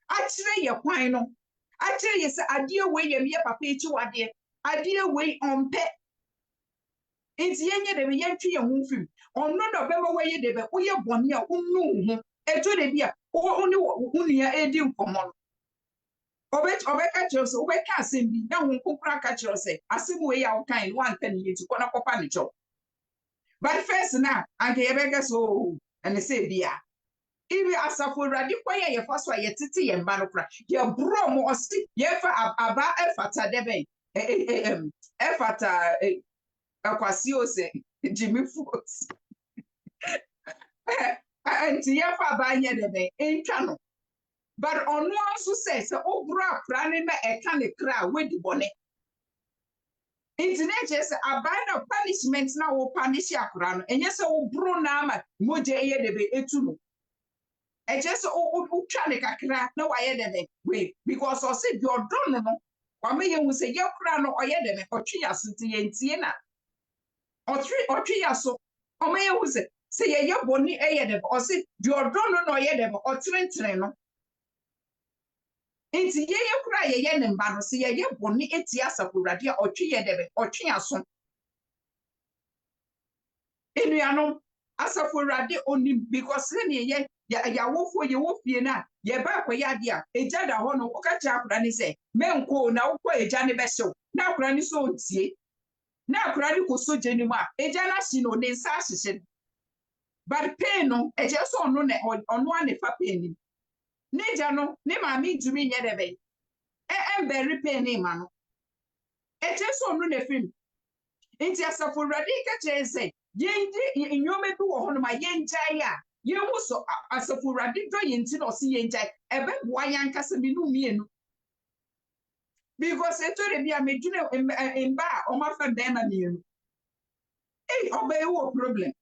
achire ye kwan no achire ye se ade we ye me papa echi wade ade we ompe inti yenye debe yentwi ye hu fim onno no bema we ye debe wo ye bone a unnu hu eto de bia oni unia edi nkomo obeka chose obeka asem bi na hunkunkru aka chose asem we ya okan wan kan ye ti kona kopa ne cho but first na anke ye bega so and say bia ibi asafurade kwaya ye fa so ye tete ye mba no kra ye bro mo osi ye fa aba efata debe efata akwasi ose Jimmy Foods anti ye fa ba nye debe entwa no but on also says obra prane na eka ne kra we di bone internet just abide of punishment na wo punish akra no enye se wo bro na ama moje eye de be etu no e just o twa ne kakra na wa ye de be we because o say the odon no wa me ye hu se ye kra no o ye de me otwe yaso ye ntie na otwe yaso o me ye hu se ye boni eye de be o say the odon no ye de be o trentre no Inti ye kura ye ne mba no se ye boni eti asafurade a otwe ye debe otwe aso enuanom asafurade oni because ne ye ya wofo ye wofie na ye ba kwa ya de a eja da ho no oka cha akura ni se menko na wokọ eja ne be hyew na akura ni so ntie na akura ni ko so jeni mu a eja na hye no ne nsa ahyehye but pain no eje so ono ne ono ane fa pain ni Neja no ne maami dumi nye debe very pain ma no eche so no na film nti asafo rade ka che se yendi nyome bi wo hono ma yenjai a yehu so asafo rade do yenti no se yenjai ebe boa yankasa mi no mienu because etori bia medune emba o ma fa dem ma mienu obe wo problem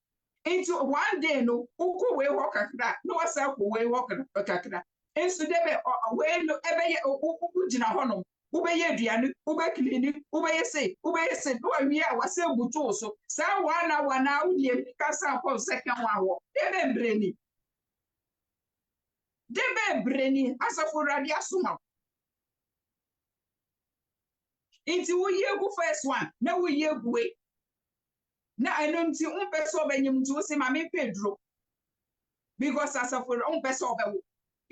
into one day no uko we wo kakra no wasa ko we wo kakra ensu debe we no ebe ye ugina hono ube ye aduane ube clean ube ye se no awie a wase butu so sa wana udie kasa ko second one wo debe breni asafo radi asuma inti wo ye gu first one na wo ye guwe na enonti unpeso benyim tu se ma me pedro because asafo unpeso obewo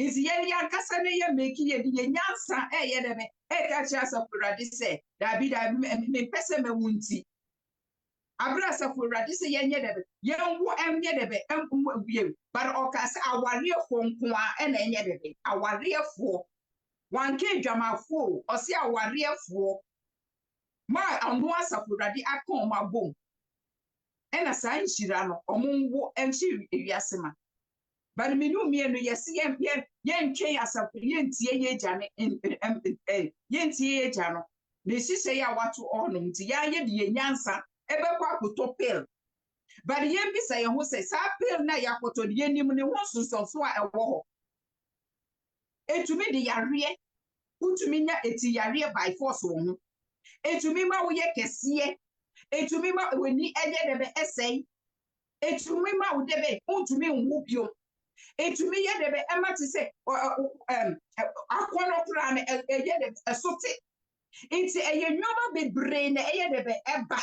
Izi yeli ankasa ne ye meki ye di ye nyansa ye de me ka chi asafurade se dabi me pese me wunti abra asafurade se ye nye de be ye nwo enye de be enwo wie but o ka se awarefo nko a na enye de be awarefo wanke dwamafo o se awarefo ma anu asafurade akon ma bom na sa nhira no omunwo enchi ewiase ma but minu mienu yesi yen twen asafo yentie ye jane yentie ye jano ne sise ya watu ono nti ya ye de nyansa ebekwa akoto pill but yen bisa ye ho se sa pill na yakoto de yenim ne ho susonso a ewo ho etumi de yare utumi nya eti yare by force wo ho etumi ma wo ye kese etumi ma weni eye de be esei etumi ma wo de be utumi nwu bio etumi ye de be emati se akono kura ne eye de esote inti eye nyoma bebre ne eye de be eba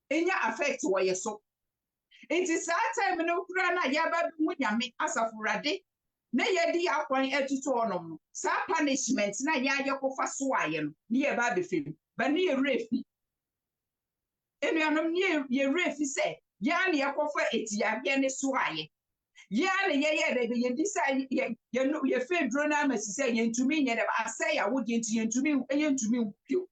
enya affect wo ye so inti sa time no kura na ya ba mu nyame asafurade na ye di akwan etutu onom no sa punishment na ya ye kofa so aye no ne ye ba be fem ba ne ye refi enuanom ne ye refi se ya ne ye kofa etiabe ne so aye ya ne ye de be ye disa ye no ye fe dro na amasise ye ntumi nye de asay ya wodi nti ye ntumi pio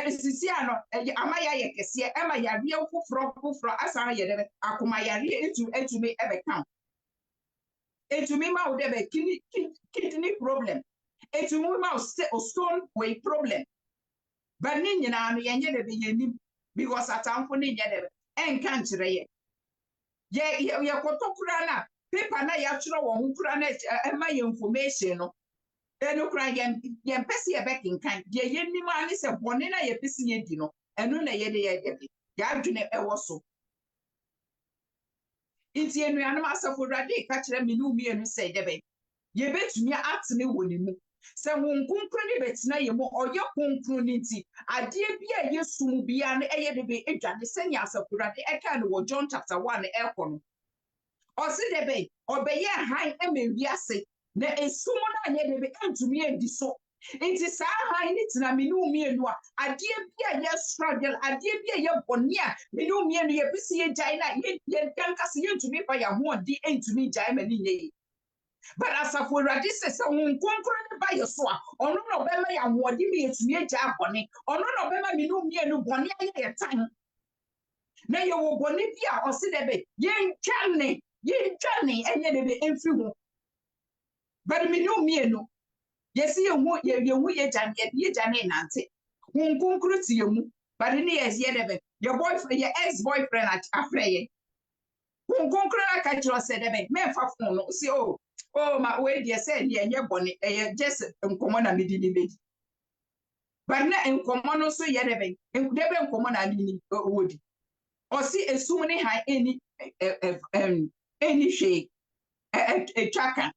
sisi ano ama ya ye kese ema ya rie foforo asara ye de akoma ya rie etumi ebe kan etumi ma wo de be kidney problem etumi ma o stone way problem but ni nyina no ye nye de be ye nim because atamfo ni nye de be enka nkire ye kotokura na paper na ya chiro wo nkura na ema ye information no eno kura ye mpese ye bekinkan ye nim ani se bone na ye pese ye di no eno na ye de ya adwene ewo so inti enu anum asafo rade ka kire me nu mienu se debe ye betumi atene woni mu se wonkunkru ni betina ye mu oye kunkru ni nti ade bia yesu mu bia na eye debe edwane senya asafo rade eka no wo John chapter 1 ekono osi debe obeye han emewiase na esumo na anye debe entumi edi so inti sa han ni tina minu mienu a ade bia ye struggle ade bia ye boni a minu mienu ye bisi ye jai na ye kankase ye ntumi fa ya ho odi entumi jai ma ni nye but asafo rade se wonkonkro ne ba ye so a ono no be ma ya ho odi mi etumi jai boni ono no be ma minu mienu boni ye tan na ye wo boni bia osi debe ye ntwane enye debe emfi ho but me no me no yes ye jane nante hunkunkru ti yemu but ni yes ye debe your boyfriend your ex-boyfriend at afreye hunkunkru aka chiro se debe me fa phone no see oh my way dey say ye nye bone just nkomo na medi ni bedi but na nkomo no so ye debe nkomo na ni wodi o si esum ni ha any shake tracker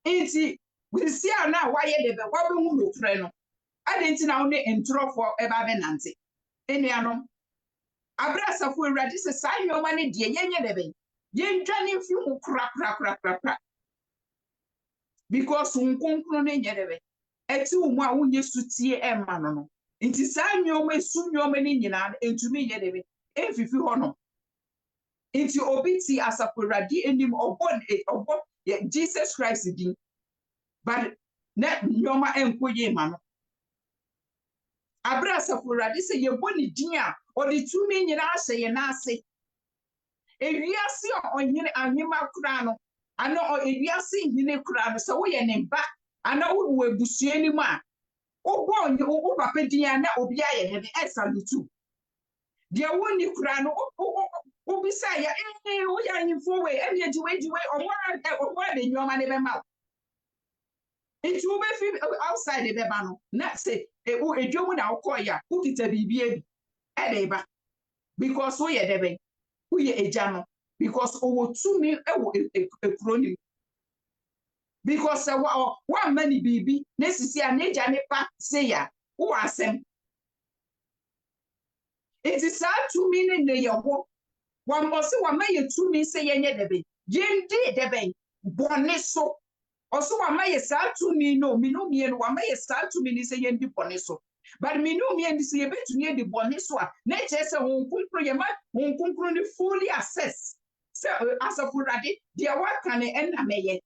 inti we see na why debe wa be hu no frɛ no adenti na wo ne ntrofo eba be nante enuanom abrasafo awurade se saa nyoma ne de yenye debe yentwane fi hu kra because nkonkro ne nye debe eti umu a wonye sutie emma no nti saa nyoma esu nyoma ne nyina entumi nye debe emfifi ho no nti obi ti asafo awurade enim obo Jesus Christ din but na nyoma enkoye ma no abrasafo awurade se yebo ne din a odi tumi nyina ahye ye na ase ewiase onyine ahema kura no ano ewiase hine kura no se wo ye ne ba ana wo ebusue ni mu a wo papa din na obi aye ne esalutu de wo ni kura no wo bisa ya wo ya nyimfo we ene jiwe omo de nyoma ne be ma nti wo be fi outside be ba no na se wo edwomu na wo koya wo kita bibie bi e ba because wo ye de be wo ye eja no because owo tumi ewo ekroni because wa mani bibi nesisi a neja ne pa say ya wo asem it is sad tumi ne ye ho wa mbosi wa maye tumi say ye nye debe yendi debe bone so oso wa maye sad tumi no minu mie no wa maye sad tumi ni say yendi bone so but minu mie ndi say ye betumi di bone so a na che say hon kunkro ye ma hon kunkro ni fully assess say asafo rade dia wa kan na meye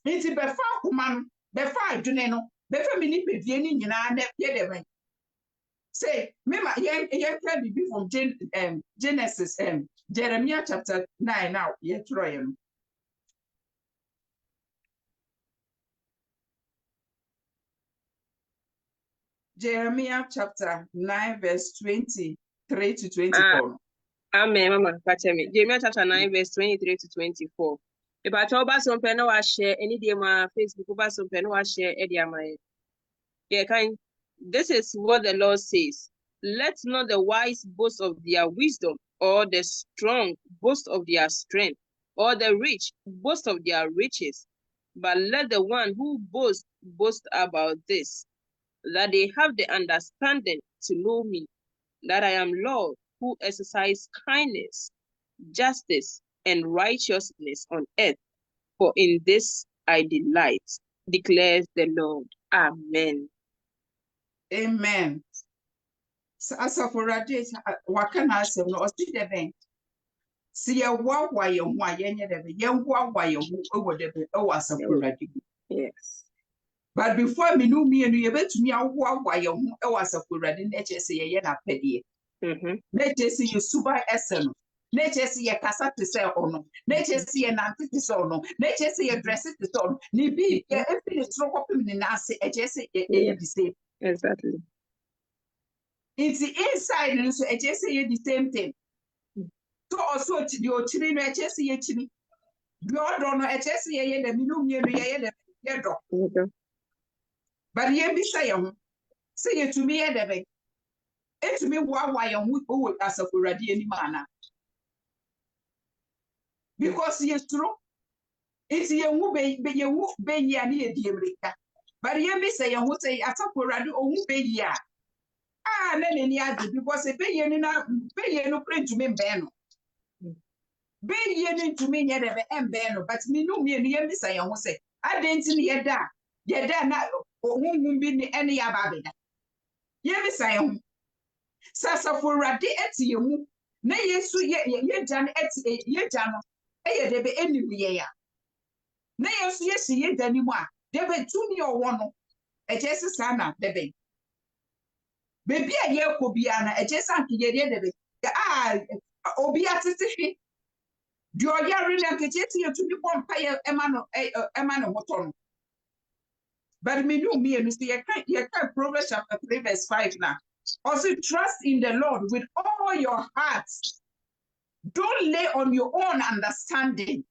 nti befa akoma no befa adwene no befa mini pedie ni nyina na ye debe say mema ye can be from Genesis Jeremiah chapter 9 now ye try him Jeremiah chapter 9 verse 23 to 24 Amen mama pacha me Jeremiah chapter 9 verse 23 to 24 if I talk about some pen wa share any day my Facebook about some pen wa share e dia my yeah kind. This is what the Lord says. Let not the wise boast of their wisdom, or the strong boast of their strength, or the rich boast of their riches. But let the one who boast about this, that they have the understanding to know me, that I am Lord, who exercise kindness, justice, and righteousness on earth. For in this I delight, declares the Lord. Amen. Amen. Asafo rade waka na asem no osi debe si ye wa ye ho a ye nye debe ye wa ye ho ewo debe ewo asafo rade. Yes. But before me no me ye betumi awo ye ho ewo asafo rade na che se ye na pede. Na che se ye suba ese no. Na che se ye kasa te se ono. Na che se ye nante te se ono. Na che se ye dress te se ono. Ni bi ye efi ni tro kopim ni na ase e che se ye the same. Exactly. It's inside and so it just say the same thing. So also the ochiri no just say chiri. God don't know it just say the minimum ye the dog. But ye be say it to me the be. It to me why you as a already any manner. Because yes true. It's ye who be ye near the America. But ye be say who say as a already or who be ya. Nene ni adi because be ye no print to me beno. Be ye ni to me nyede be embeno but me no me ni yemi say ho say adenti ni yeda na ohunhun bi ni ene ya ba beda. Yemi say ho. Sasa for rade eti ye hu na yesu ye jan eti ye jan no eye de be eni ye ya. Na yesu ye si ye dani mu a de be tumi owo no eje sesa na de be. Baby a ye ko bia na eje sanke ye de be obi atete hwe Do you really get it to be one pay Emano Moton? But me know me and see, you can't Proverbs chapter 3, verse 5 now. Also, trust in the Lord with all your heart. Don't lay on your own understanding.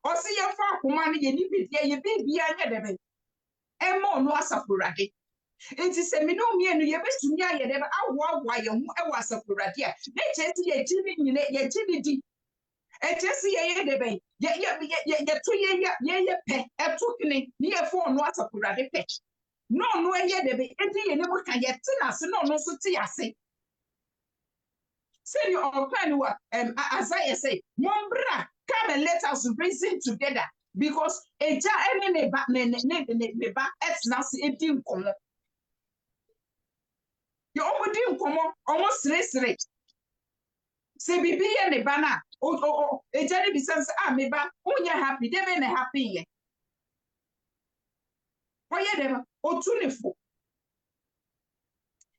Also, your far command, you need to be a Emma no asapurade. Enti se me no me anu ye betumi aye de awoawoa ye ho e wasapurade a na chesi ye jini nyine ye jini di e chesi ye de ben ye to ye pe e to kini ni ye phone no asapurade pe no ye de ben enti ye ne mo ka ye te na se no so te ase say you open what Isaiah say mombra come and let us reason together because eja ene ne ba etna se edin komo you omudi nkomo almost sere say bibi ye ne ba na eja ne bi sense me ba unya happy dey be na happy ye oye dem otunifo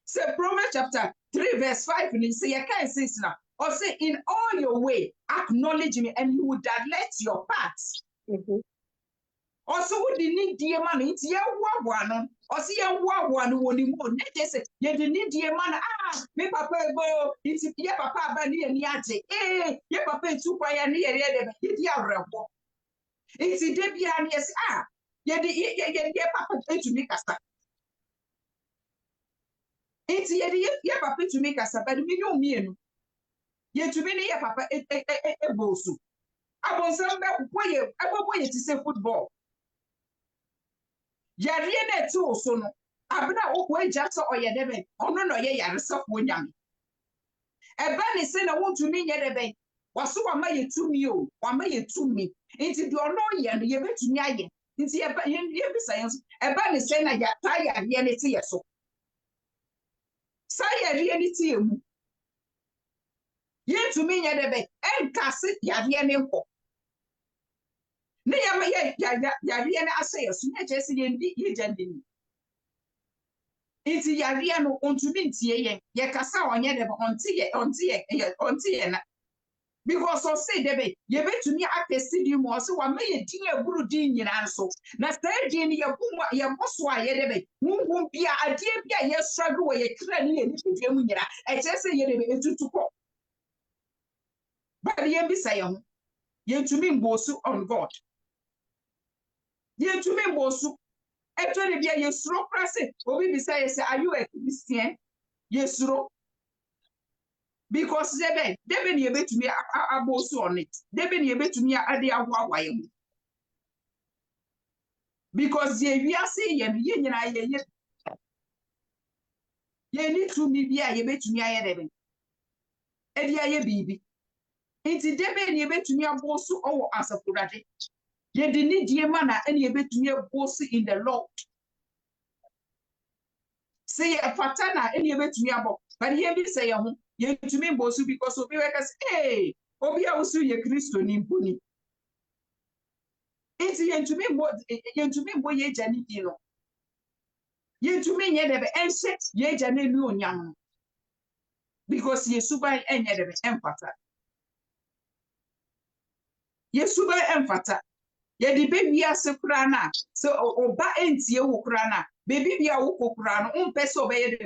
say Proverbs chapter 3 verse 5 and say you can say now or say in all your way acknowledge me and you would direct your paths. Also, would the need dear man, it's your one, or see your one when you want. Let us say, you need dear man, me papa go, it's your papa, Bani and Yate, your papa, two pioneer, your rebel. It's a debut, yes, your papa to make us. It's your papa to make us, but we know me. Yet to many your papa a bosu. I was somewhere where to say football. Yariene too so no. Abna okwe jaso oyedebe. Ono no ye yaresa kwonyam. Eba ne se na wontu mi nyedebe. Waso wama ye tumi o. Wama ye tumi. Nti do no ye no ye betumi aye. Nti ye bi science. Eba ne se na ya ta yariene te yeso. Sa yariene te emu. Ye tumi nyedebe. Enkase yariene nko. Ne yariene ase yeso. Ne chesi ye ndi ye jandini. Inti yariya no ontumi ntie ye kasa onye de onti ye na because of say debe ye betumi apesi di mo so wa me ye din eburu din nyina nso na say din ne ye boso a ye debe hunhun bia adie bia ye struggle wo ye kra ni ye ni fie mu nyina e che say ye debe etutu ko ba ye bi say ho ye ntumi mbosu on God ye ntumi mbosu actually be a yesuro pressing. Obi say, are you a Christian? Yesuro. Because they been able to me a boss on it. They been able to me a day away. Because we are saying, ye need to me be a bit to me a devil. Edia ye baby. It's a debate able to me a boss or as a purity. Ye didn't need ye manner any able to me a boss in the Lord. Say a patana any way to me about, but here we say, you to me, Bosu, because of you, hey, Obi also ye Christo Nimpuni. It's yen to me, boy, ye Janny Dino. Yen to me, yet and set ye Janny Luon because ye super and yet emphata. Ye super emphata. Ye the baby as a crana, so oba enti ukrana. Baby be a wukrana, peso obey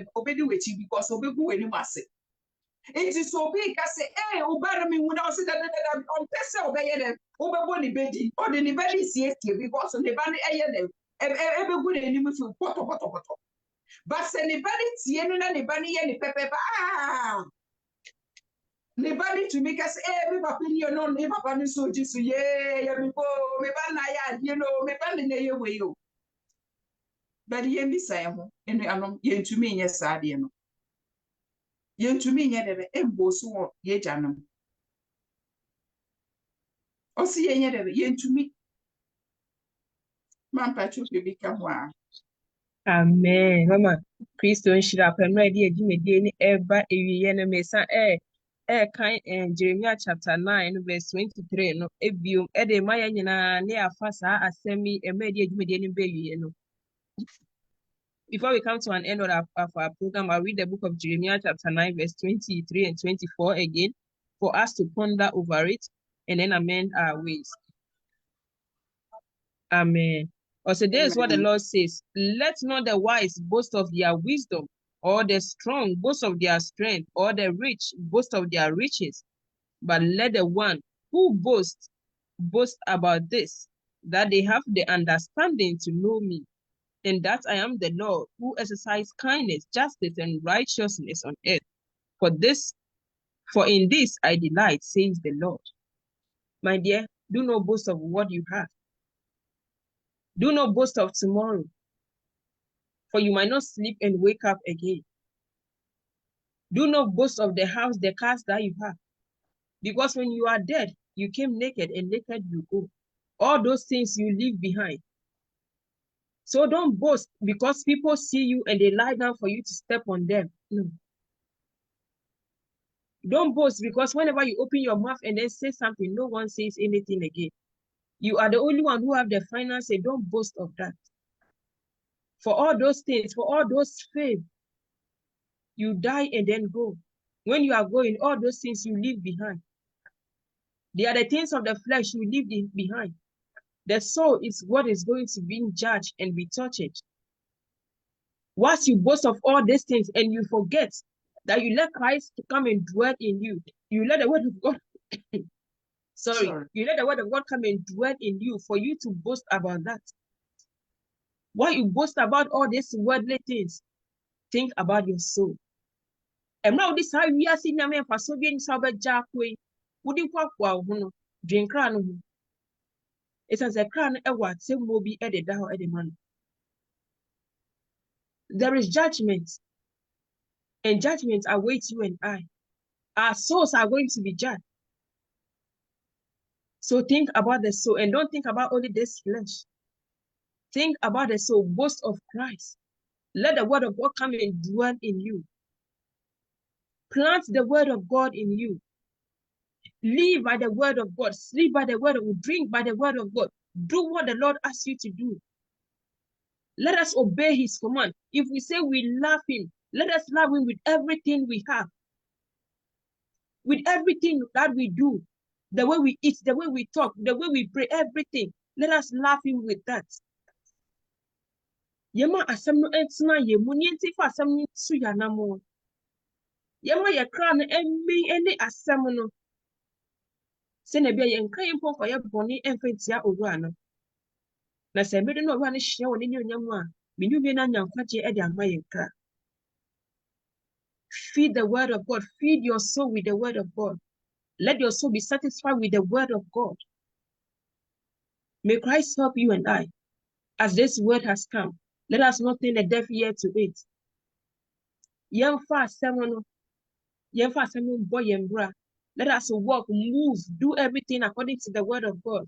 with you because obey any masse. It is so big, I say, eh, obey me when I say that on peso obey them, over bedi, or the Nibali siete because on the band air them, ever good enemy to poto. But send the body tiena, the bunny and the pepper, the body to make us every opinion on the papa so just, yeah, me banaya, you know, me bandy away you. But ye be saying, and yen to me, yes, I dear. Yen to me, yet a bosu ye janum. Or see yen to me. Man, Patrick, you become one. Amen. Mama, Christo nhyira pɛm ready adwumadie ne ɛba ewiye no mesa kan Jeremiah chapter 9 verse 23 no ebio ɛde ma yɛ nyinaa ne afa saa asɛm yi ready adwumadie no bewiye no. Before we come to an end of our program, I'll read the book of Jeremiah chapter 9 verse 23 and 24 again. for us to ponder over it and then amend our ways. Amen. Also, this is what the Lord says. Let not the wise boast of their wisdom, or the strong boast of their strength, or the rich boast of their riches. But let the one who boasts boast about this, that they have the understanding to know me, and that I am the Lord who exercise kindness, justice, and righteousness on earth. For in this I delight, says the Lord. My dear, do not boast of what you have. Do not boast of tomorrow, for you might not sleep and wake up again. Do not boast of the house, the cars that you have, because when you are dead, you came naked, and naked you go. All those things you leave behind. So don't boast because people see you and they lie down for you to step on them. No. Don't boast because whenever you open your mouth and then say something, no one says anything again. You are the only one who have the final say. Don't boast of that. For all those things, for all those fame, you die and then go. When you are going, all those things you leave behind. They are the things of the flesh you leave behind. The soul is what is going to be judged and be tortured. Once you boast of all these things and you forget that you let Christ to come and dwell in you, you let the word of God, you let the word of God come and dwell in you for you to boast about that. Why you boast about all these worldly things? Think about your soul. And now this how we are seeing them for so being sober jackway. Would you walk while drink crown? It's as a crown a what same will be added down at the man. There is judgment, and judgment awaits you and I. Our souls are going to be judged. So think about the soul and don't think about only this flesh. Think about the soul, boast of Christ. Let the word of God come and dwell in you. Plant the word of God in you. Live by the word of God. Sleep by the word of God. Drink by the word of God. Do what the Lord asks you to do. Let us obey his command. If we say we love him, let us love him with everything we have. With everything that we do. The way we eat, the way we talk, the way we pray, everything. Let us love him with that. Yema asem no entina yemu ni enti fa asem no su ya namo. Yema ye kra no emi ene asem no. Se na bia ye nka ye mpon fa ye boni emfentia owura no. Na se mede no owura no hye woni ni onyamu a, me ni na nyankwaje e de ama ye nkra. Feed the word of God. Feed your soul with the word of God. Let your soul be satisfied with the word of God. May Christ help you and I. As this word has come, let us not turn a deaf ear to it. Let us walk, move, do everything according to the word of God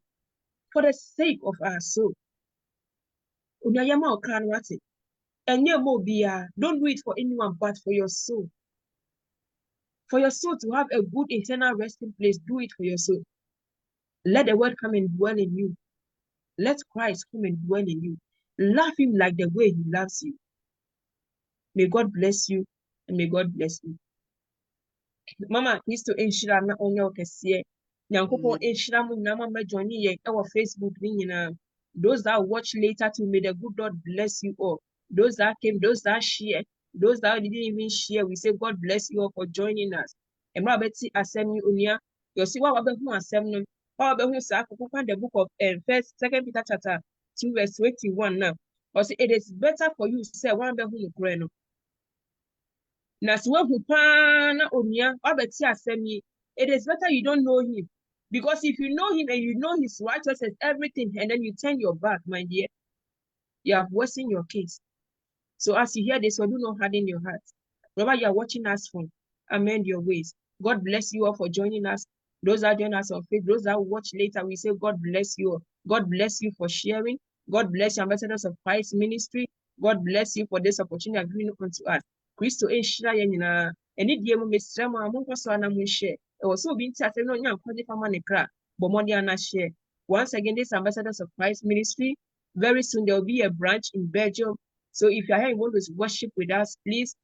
for the sake of our soul. Don't do it for anyone but for your soul. For your soul to have a good internal resting place, do it for your soul. Let the word come and dwell in you. Let Christ come and dwell in you. Love him like the way he loves you. May God bless you and may God bless you. Mama, please to enshira na onyo kesiye. Nyankopon enshira mu na mama joini ye our Facebook ni nyina. Those that watch later too, may the good Lord bless you all. Those that came, those that share, those that didn't even share, we say God bless you all for joining us. Emra beti asem ni unia. You see what wabe hu asem no. Wabe hu sa akoko the book of 2 Peter chapter 2 verse 21 now. Because it is better for you to say one be hu no. It is better you don't know him. Because if you know him and you know his righteousness, everything, and then you turn your back, my dear, you have worsened your case. So as you hear this, do not harden your heart. Wherever you are watching us from, amend your ways. God bless you all for joining us. Those that join us on Facebook, those that watch later, we say God bless you all. God bless you for sharing. God bless you, ambassadors of Christ ministry. God bless you for this opportunity given unto us. Christo enshira ye nyina eni die mu mesra mu amonko so ana mu share e wo so obi nti ase no nya nkwaje fama ne kra bomodi ana share. Once again, this ambassadors of Christ ministry, very soon there will be a branch in Belgium. So if you are here and want to worship with us, please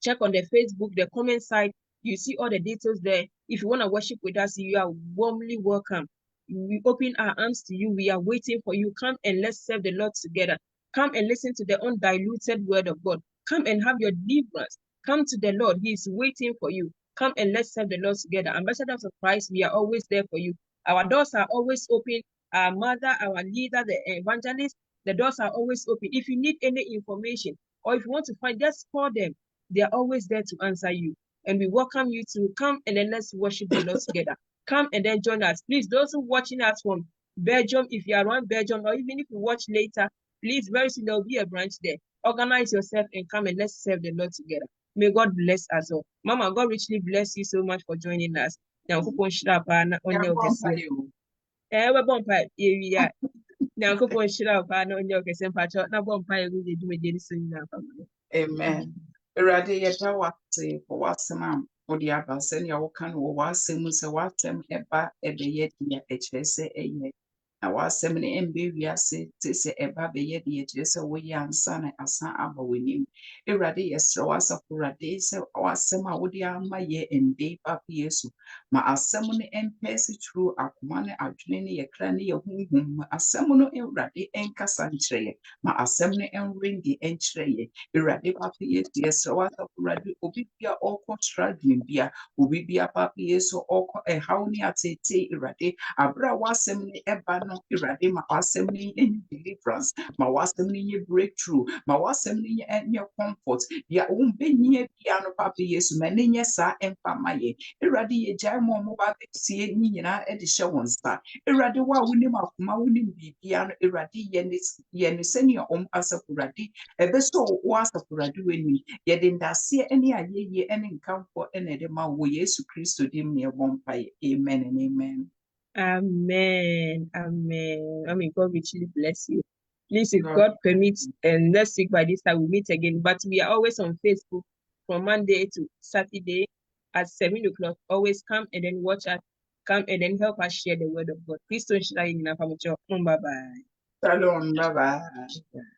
check on the Facebook, the comment side, You see all the details there. If you want to worship with us, you are warmly welcome. We open our arms to you. We are waiting for you. Come and let's serve the Lord together. Come and listen to the undiluted word of God. Come and have your deliverance. Come to the Lord. He is waiting for you. Come and let's serve the Lord together. Ambassadors of Christ, we are always there for you. Our doors are always open. Our mother, our leader, the evangelist, the doors are always open. If you need any information or if you want to find, just call them. They are always there to answer you. And we welcome you to come and then let's worship the Lord together. Come and then join us. Please, those who are watching us from Belgium, if you are around Belgium, or even if you watch later, please, very soon there will be a branch there. Organize yourself and come and let's serve the Lord together. May God bless us all. Mama, God richly bless you so much for joining us. Now, who wants to on your bumper area? Now, who wants to on your patch? Now, bumper will do it. Amen. Erade yɛda wase for wasɛm a wode aba sɛnea woka no wɔ w'asɛm mu sɛ w'asɛm ɛba ɛbɛyɛ deɛ ɛkyerɛ sɛ ɛyɛ. Na w'asɛm no ɛmbɛ wiase te sɛ ɛba bɛyɛ deɛ ɛkyerɛ sɛ woyɛ ansa na asan aba w'anim. Erade yɛsrɛ w'asafo Awurade sɛ w'asɛm a wode ama yɛ ɛnde Papa Yesu. Ma asɛm no ɛmpɛɛse turu akoma ne adwene ne yɛkra ne yɛhonhom mu. Asɛm no Awurade ɛnkasa nkyerɛ yɛ. Ma asɛm no ɛnwenge ɛnkyerɛ yɛ. Awurade Papa Yesu yɛsrɛ w'asafo Awurade obi bia ɔrekɔ tragedy bia obi bia Papa Yesu ɔrekɔ ɛhaw ne atete Awurade abere a w'asɛm no ɛba no Awurade ma w'asɛm no nyɛ deliverance ma w'asɛm no nyɛ breakthrough ma w'asɛm no nyɛ comfort deɛ wombɛnyia bia no Papa Yesu ma ne nyɛ saa ɛmfa ma yɛ Awurade yɛgyae ma ɔmo ba bɛtie ne nyinaa ɛde hyɛ wɔn nsa Awurade wo a wonim akoma wonim biribia no Awurade yɛ ne sɛnea ɔmo asafo Awurade ɛbɛsɔ w'asafo Awurade w'anim yɛde ndaseɛ ne ayɛyie ne nkamfo na ɛde ma wo Yesu Kristo dim ne ɛbɔ mpaeɛ amen and amen. Amen. Amen. I mean, God richly bless you. Please, if God permits, and next week by this time we'll meet again. But we are always on Facebook from Monday to Saturday at 7 o'clock. Always come and then watch us. Come and then help us share the word of God. Please don't share in our family. Bye bye. Shalom. Bye bye.